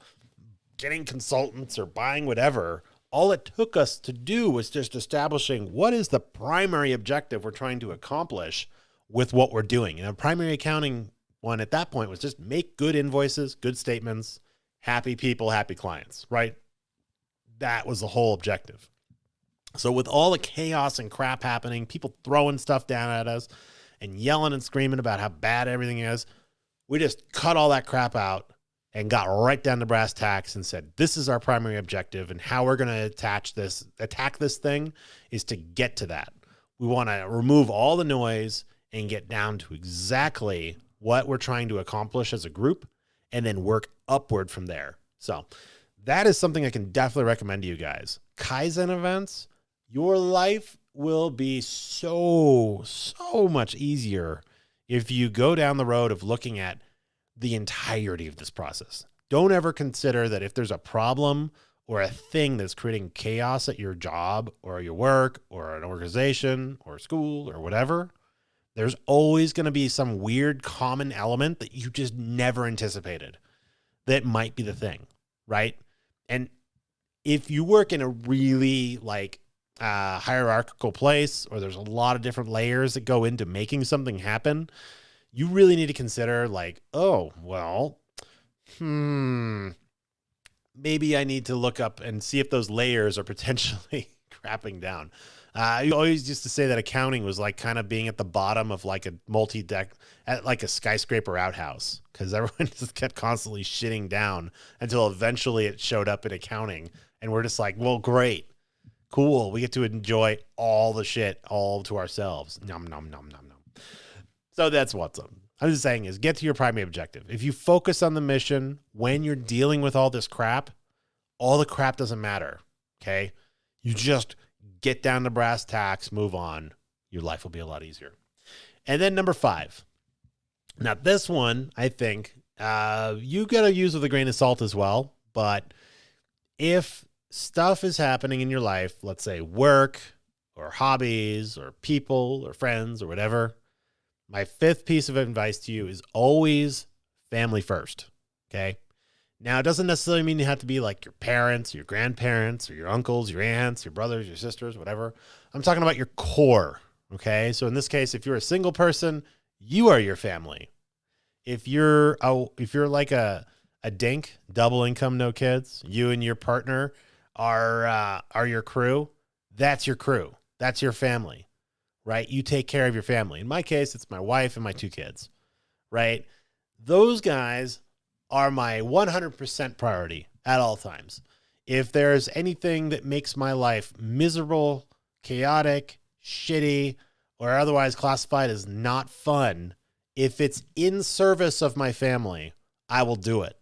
getting consultants or buying whatever. All it took us to do was just establishing what is the primary objective we're trying to accomplish with what we're doing. And a primary accounting one at that point was just make good invoices, good statements, happy people, happy clients, right? That was the whole objective. So with all the chaos and crap happening, people throwing stuff down at us and yelling and screaming about how bad everything is, we just cut all that crap out and got right down to brass tacks and said, this is our primary objective, and how we're going to attack this thing is to get to that. We want to remove all the noise and get down to exactly what we're trying to accomplish as a group, and then work upward from there. So that is something I can definitely recommend to you guys. Kaizen events, your life will be so much easier if you go down the road of looking at the entirety of this process. Don't ever consider that if there's a problem or a thing that's creating chaos at your job or your work or an organization or school or whatever, there's always going to be some weird common element that you just never anticipated that might be the thing, right? And if you work in a really hierarchical place, or there's a lot of different layers that go into making something happen, you really need to consider maybe I need to look up and see if those layers are potentially crapping down. You always used to say that accounting was kind of being at the bottom of a multi-deck, at a skyscraper outhouse, because everyone just kept constantly shitting down until eventually it showed up in accounting. And we're just well, great. Cool. We get to enjoy all the shit all to ourselves. Nom, nom, nom, nom, nom. So that's what's up. I'm just saying is get to your primary objective. If you focus on the mission when you're dealing with all this crap, all the crap doesn't matter. Okay. You just get down to brass tacks, move on. Your life will be a lot easier. And then number 5. Now this one, I think you got to use with a grain of salt as well. But if stuff is happening in your life, let's say work or hobbies or people or friends or whatever, my 5th piece of advice to you is always family first. Okay. Now, it doesn't necessarily mean you have to be like your parents, your grandparents, or your uncles, your aunts, your brothers, your sisters, whatever. I'm talking about your core. Okay. So in this case, if you're a single person, you are your family. If you're like a dink, double income, no kids, you and your partner are your crew. That's your crew. That's your family, right? You take care of your family. In my case, it's my wife and my 2 kids, right? Those guys are my 100% priority at all times. If there's anything that makes my life miserable, chaotic, shitty, or otherwise classified as not fun, if it's in service of my family, I will do it.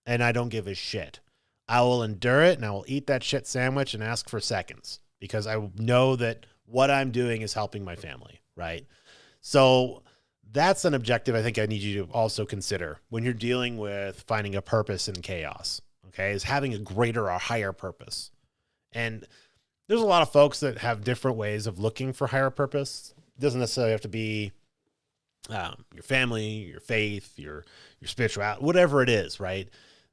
And I don't give a shit. I will endure it, and I will eat that shit sandwich and ask for seconds, because I know that what I'm doing is helping my family, right? So that's an objective I think I need you to also consider when you're dealing with finding a purpose in chaos, okay, is having a greater or higher purpose. And there's a lot of folks that have different ways of looking for higher purpose. It doesn't necessarily have to be your family, your faith, your spirituality, whatever it is, right?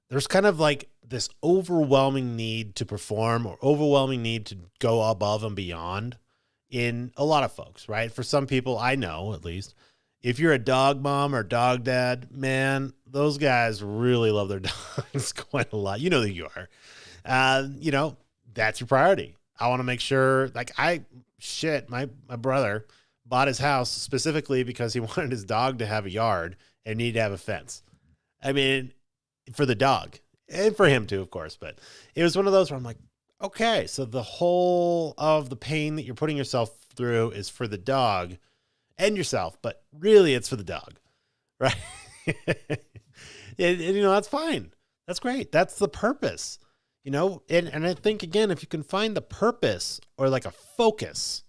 There's kind of like this overwhelming need to perform or overwhelming need to go above and beyond in a lot of folks, right? For some people, I know at least, if you're a dog mom or dog dad, man, those guys really love their dogs quite a lot. You know who you are. That's your priority. I want to make sure, my brother bought his house specifically because he wanted his dog to have a yard and needed to have a fence. I mean, for the dog and for him too, of course, but it was one of those where I'm like, okay, so the whole of the pain that you're putting yourself through is for the dog and yourself, but really it's for the dog, right? and that's fine. That's great. That's the purpose, and I think, again, if you can find the purpose or like a focus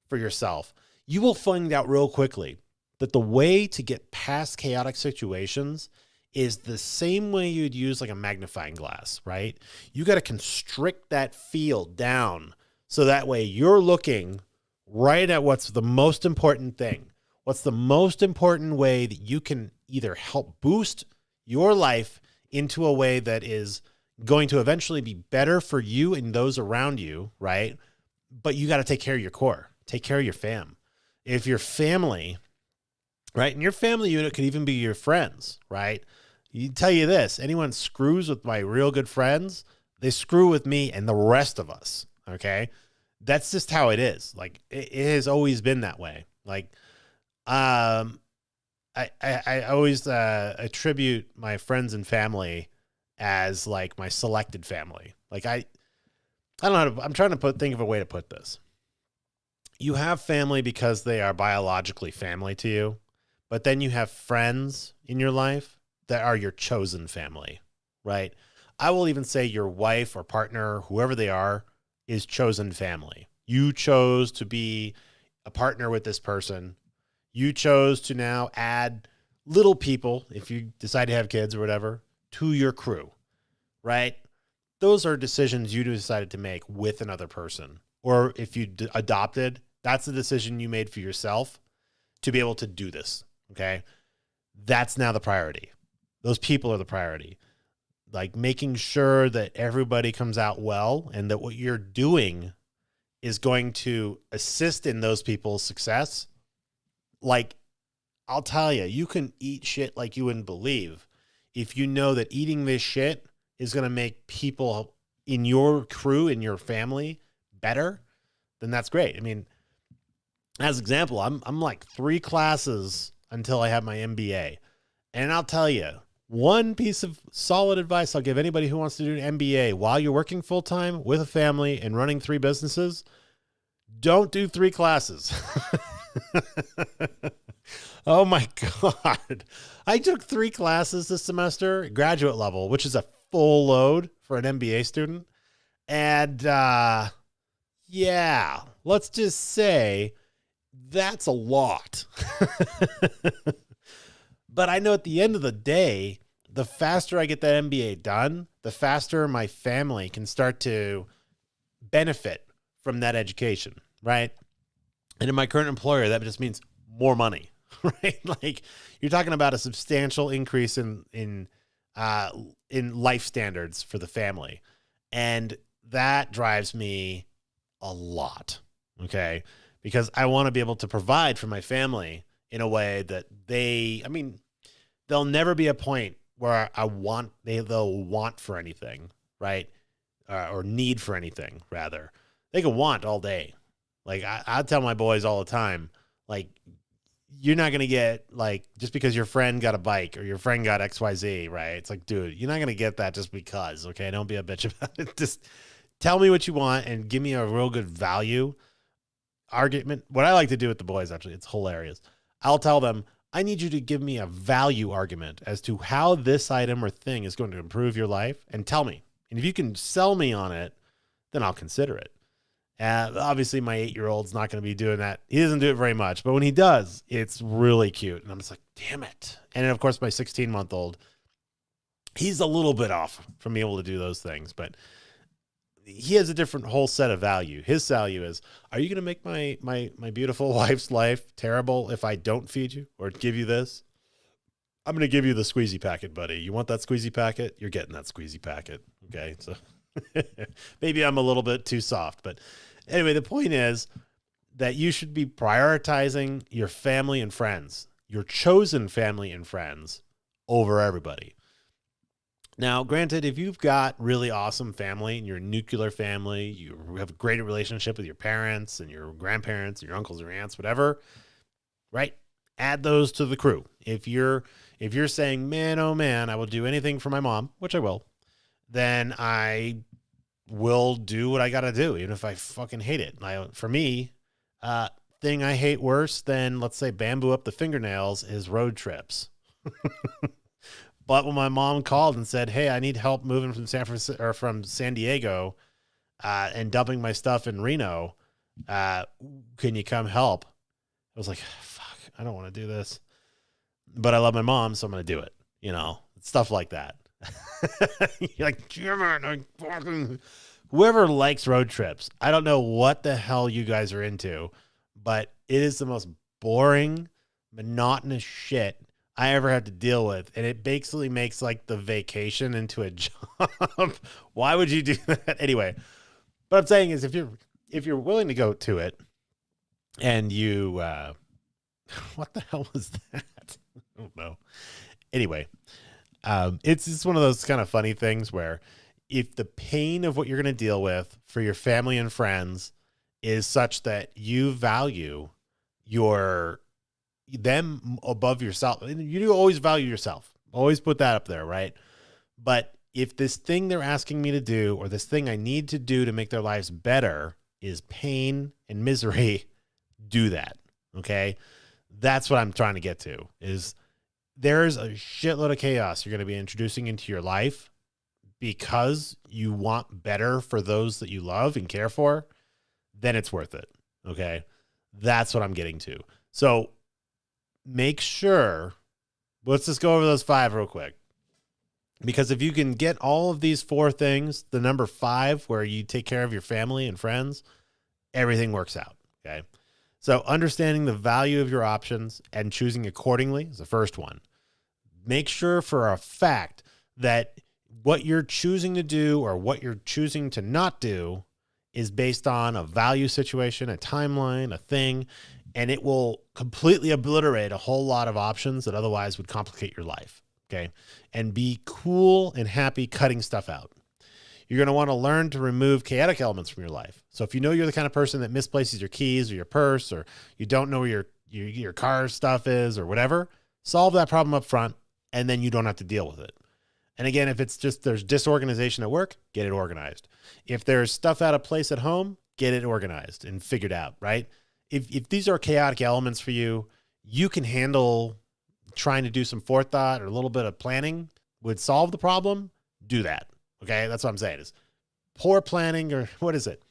for yourself, you will find out real quickly that the way to get past chaotic situations is the same way you'd use like a magnifying glass, right? You got to constrict that field down so that way you're looking right at what's the most important thing. What's the most important way that you can either help boost your life into a way that is going to eventually be better for you and those around you, right? But you got to take care of your core, take care of your fam. If your family, right, and your family unit could even be your friends, right? You tell you this, anyone screws with my real good friends, they screw with me and the rest of us, okay? That's just how it is. Like, it has always been that way. Like, I always attribute my friends and family as like my selected family. Like, I don't know how to, I'm trying to think of a way to put this. You have family because they are biologically family to you, but then you have friends in your life that are your chosen family, right? I will even say your wife or partner, whoever they are, is chosen family. You chose to be a partner with this person. You chose to now add little people, if you decide to have kids or whatever, to your crew, right? Those are decisions you decided to make with another person. Or if you adopted, that's the decision you made for yourself to be able to do this, okay? That's now the priority. Those people are the priority. Like, making sure that everybody comes out well and that what you're doing is going to assist in those people's success. Like, I'll tell you, you can eat shit like you wouldn't believe. If you know that eating this shit is going to make people in your crew, in your family, better, then that's great. I mean, as an example, I'm like 3 classes until I have my MBA. And I'll tell you, one piece of solid advice I'll give anybody who wants to do an MBA while you're working full-time with a family and running 3 businesses, don't do 3 classes. Oh my God. I took 3 classes this semester, graduate level, which is a full load for an MBA student. And yeah, let's just say that's a lot. But I know at the end of the day, the faster I get that MBA done, the faster my family can start to benefit from that education, right? And in my current employer, that just means more money, right? Like, you're talking about a substantial increase in life standards for the family. And that drives me a lot, okay? Because I want to be able to provide for my family in a way that there'll never be a point where they'll want for anything, right? Or need for anything, rather. They can want all day. Like, I tell my boys all the time, like, you're not going to get, like, just because your friend got a bike or your friend got XYZ, right? It's like, dude, you're not going to get that just because, okay? Don't be a bitch about it. Just tell me what you want and give me a real good value argument. What I like to do with the boys, actually, it's hilarious. I'll tell them, I need you to give me a value argument as to how this item or thing is going to improve your life, and tell me. And if you can sell me on it, then I'll consider it. Obviously, my 8-year-old's not going to be doing that. He doesn't do it very much, but when he does, it's really cute. And I'm just like, damn it. And then, of course, my 16-month-old, he's a little bit off from being able to do those things, but he has a different whole set of value. His value is, are you going to make my beautiful wife's life terrible if I don't feed you or give you this? I'm going to give you the squeezy packet, buddy. You want that squeezy packet? You're getting that squeezy packet. Okay. So maybe I'm a little bit too soft, but anyway, the point is that you should be prioritizing your family and friends, your chosen family and friends over everybody. Now, granted, if you've got really awesome family and you're a nuclear family, you have a great relationship with your parents and your grandparents, and your uncles or aunts, whatever, right? Add those to the crew. If you're saying, man, oh man, I will do anything for my mom, which I will, then I will do what I got to do, even if I fucking hate it. For me, thing I hate worse than, let's say, bamboo up the fingernails is road trips. But when my mom called and said, hey, I need help moving from San Francisco or from San Diego and dumping my stuff in Reno, can you come help? I was like, fuck, I don't want to do this. But I love my mom, so I'm going to do it. You know, stuff like that. You're like, damn it, whoever likes road trips, I don't know what the hell you guys are into, but it is the most boring, monotonous shit I ever had to deal with. And it basically makes like the vacation into a job. Why would you do that? Anyway, what I'm saying is if you're willing to go to it and you, what the hell was that? I don't know. Anyway, it's just one of those kind of funny things where if the pain of what you're going to deal with for your family and friends is such that you value them above yourself, and you do always value yourself, always put that up there, right? But if this thing they're asking me to do, or this thing I need to do to make their lives better, is pain and misery, do that. Okay. That's what I'm trying to get to, is there's a shitload of chaos you're going to be introducing into your life because you want better for those that you love and care for. Then it's worth it. Okay. That's what I'm getting to. So make sure, let's just go over those 5 real quick. Because if you can get all of these 4 things, the number 5, where you take care of your family and friends, everything works out. Okay. So understanding the value of your options and choosing accordingly is the first one. Make sure for a fact that what you're choosing to do or what you're choosing to not do is based on a value situation, a timeline, a thing, and it will completely obliterate a whole lot of options that otherwise would complicate your life. Okay. And be cool and happy cutting stuff out. You're going to want to learn to remove chaotic elements from your life. So if you know you're the kind of person that misplaces your keys or your purse, or you don't know where your car stuff is or whatever, solve that problem up front, and then you don't have to deal with it. And again, if it's just there's disorganization at work, get it organized. If there's stuff out of place at home, get it organized and figured out, right? If these are chaotic elements for you, you can handle trying to do some forethought or a little bit of planning would solve the problem. Do that. Okay. That's what I'm saying is poor planning, or what is it?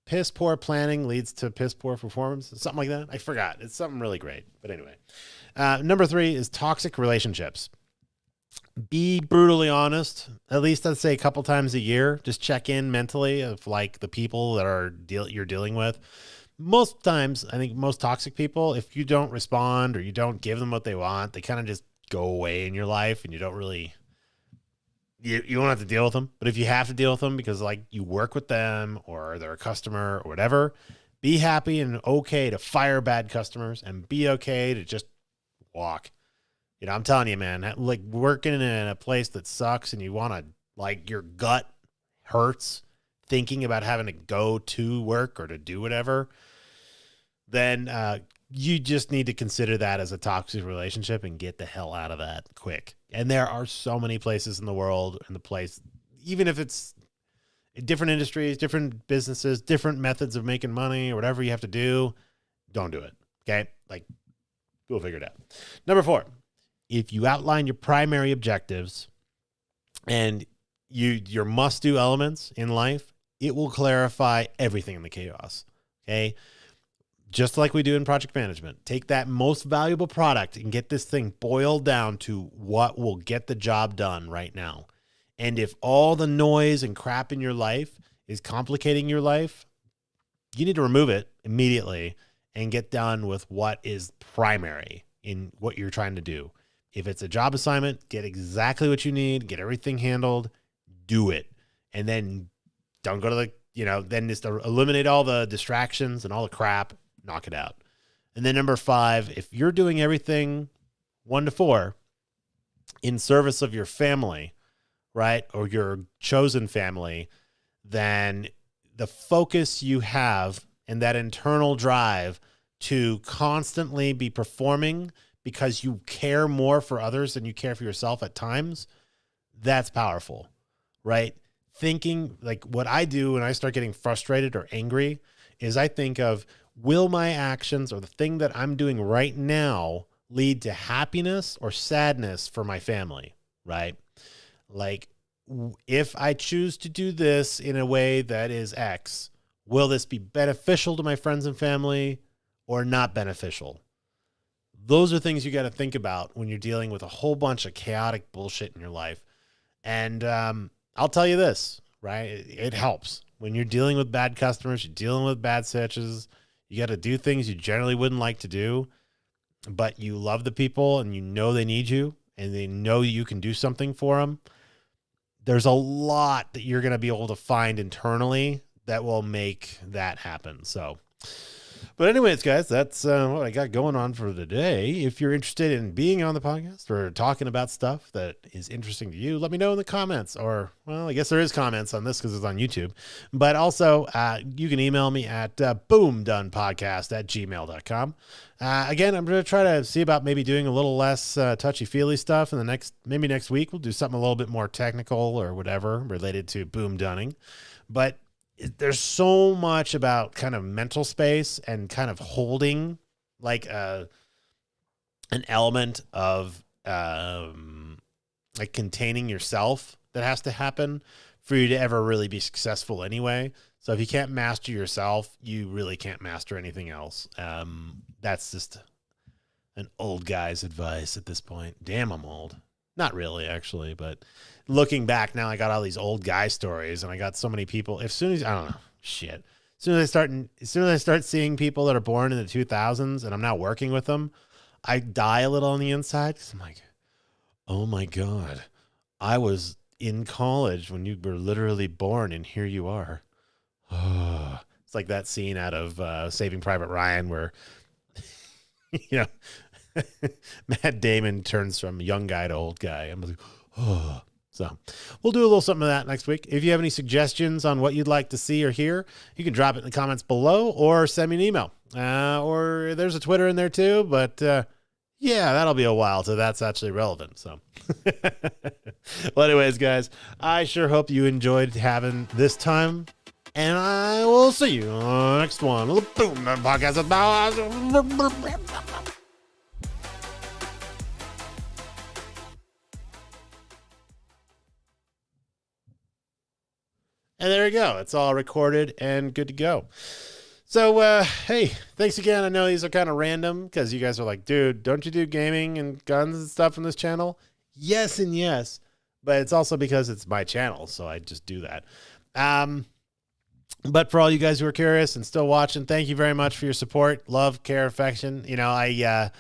Piss poor planning leads to piss poor performance. Something like that. I forgot. It's something really great. But anyway, number 3 is toxic relationships. Be brutally honest. At least I'd say a couple times a year. Just check in mentally of like the people that you're dealing with. Most times, I think most toxic people, if you don't respond or you don't give them what they want, they kind of just go away in your life, and you don't really, you don't have to deal with them. But if you have to deal with them because like you work with them or they're a customer or whatever, be happy and okay to fire bad customers and be okay to just walk. You know, I'm telling you, man, like working in a place that sucks and you want to, like, your gut hurts thinking about having to go to work or to do whatever, then you just need to consider that as a toxic relationship and get the hell out of that quick. And there are so many places in the world, and the place, even if it's different industries, different businesses, different methods of making money or whatever you have to do, don't do it. Okay. Like, we'll figure it out. Number 4, if you outline your primary objectives and your must-do elements in life, it will clarify everything in the chaos. Okay. Just like we do in project management, take that most valuable product and get this thing boiled down to what will get the job done right now. And if all the noise and crap in your life is complicating your life, you need to remove it immediately and get done with what is primary in what you're trying to do. If it's a job assignment, get exactly what you need, get everything handled, do it. And then don't go to then just eliminate all the distractions and all the crap, knock it out. And then number 5, if you're doing everything 1 to 4 in service of your family, right, or your chosen family, then the focus you have and that internal drive to constantly be performing because you care more for others than you care for yourself at times, that's powerful, right? Thinking like what I do when I start getting frustrated or angry is I think of, will my actions or the thing that I'm doing right now lead to happiness or sadness for my family, right? Like, if I choose to do this in a way that is X, will this be beneficial to my friends and family or not beneficial? Those are things you got to think about when you're dealing with a whole bunch of chaotic bullshit in your life. And I'll tell you this, right? It helps. When you're dealing with bad customers, you're dealing with bad situations, you got to do things you generally wouldn't like to do, but you love the people and you know they need you and they know you can do something for them. There's a lot that you're going to be able to find internally that will make that happen. So, but anyways, guys, that's what I got going on for today. If you're interested in being on the podcast or talking about stuff that is interesting to you, let me know in the comments, or, well, I guess there is comments on this because it's on YouTube, but also you can email me at boomdonepodcast@gmail.com. Again, I'm going to try to see about maybe doing a little less touchy-feely stuff in maybe next week. We'll do something a little bit more technical or whatever related to boom dunning. But there's so much about kind of mental space and kind of holding like an element of like containing yourself that has to happen for you to ever really be successful anyway. So if you can't master yourself, you really can't master anything else. That's just an old guy's advice at this point. Damn, I'm old. Not really, actually, but looking back now, I got all these old guy stories, and I got so many people. As soon as I start seeing people that are born in the 2000s, and I'm now working with them, I die a little on the inside because I'm like, oh my God, I was in college when you were literally born, and here you are. Oh, it's like that scene out of Saving Private Ryan where, Matt Damon turns from young guy to old guy. I'm like, oh. So we'll do a little something of that next week. If you have any suggestions on what you'd like to see or hear, you can drop it in the comments below or send me an email. Or there's a Twitter in there too, but yeah, that'll be a while till that's actually relevant. So, well, anyways, guys, I sure hope you enjoyed having this time. And I will see you on the next one. Boom, the podcast about. And there you go. It's all recorded and good to go. So, hey, thanks again. I know these are kind of random because you guys are like, dude, don't you do gaming and guns and stuff on this channel? Yes and yes. But it's also because it's my channel, so I just do that. But for all you guys who are curious and still watching, thank you very much for your support, love, care, affection. You know, I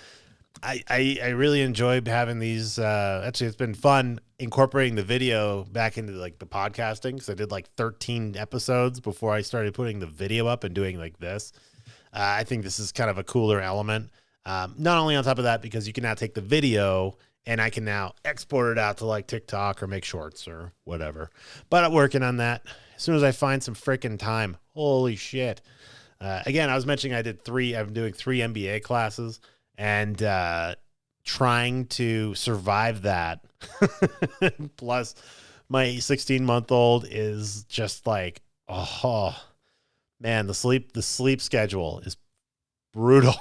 really enjoyed having these. Actually, it's been fun incorporating the video back into like the podcasting, because I did like 13 episodes before I started putting the video up and doing like this. I think this is kind of a cooler element. Not only on top of that, because you can now take the video and I can now export it out to like TikTok or make shorts or whatever. But I'm working on that. As soon as I find some freaking time, holy shit. Again, I was mentioning I'm doing 3 MBA classes and trying to survive that. Plus, my 16-month-old is just like, oh man, the sleep schedule is brutal.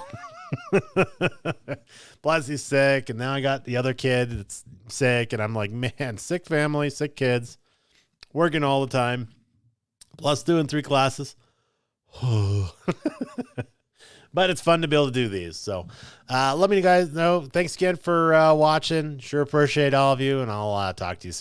Plus, he's sick, and now I got the other kid that's sick, and I'm like, man, sick family, sick kids, working all the time. plus doing 3 classes. But it's fun to be able to do these. So let me guys know. Thanks again for watching. Sure appreciate all of you, and I'll talk to you soon.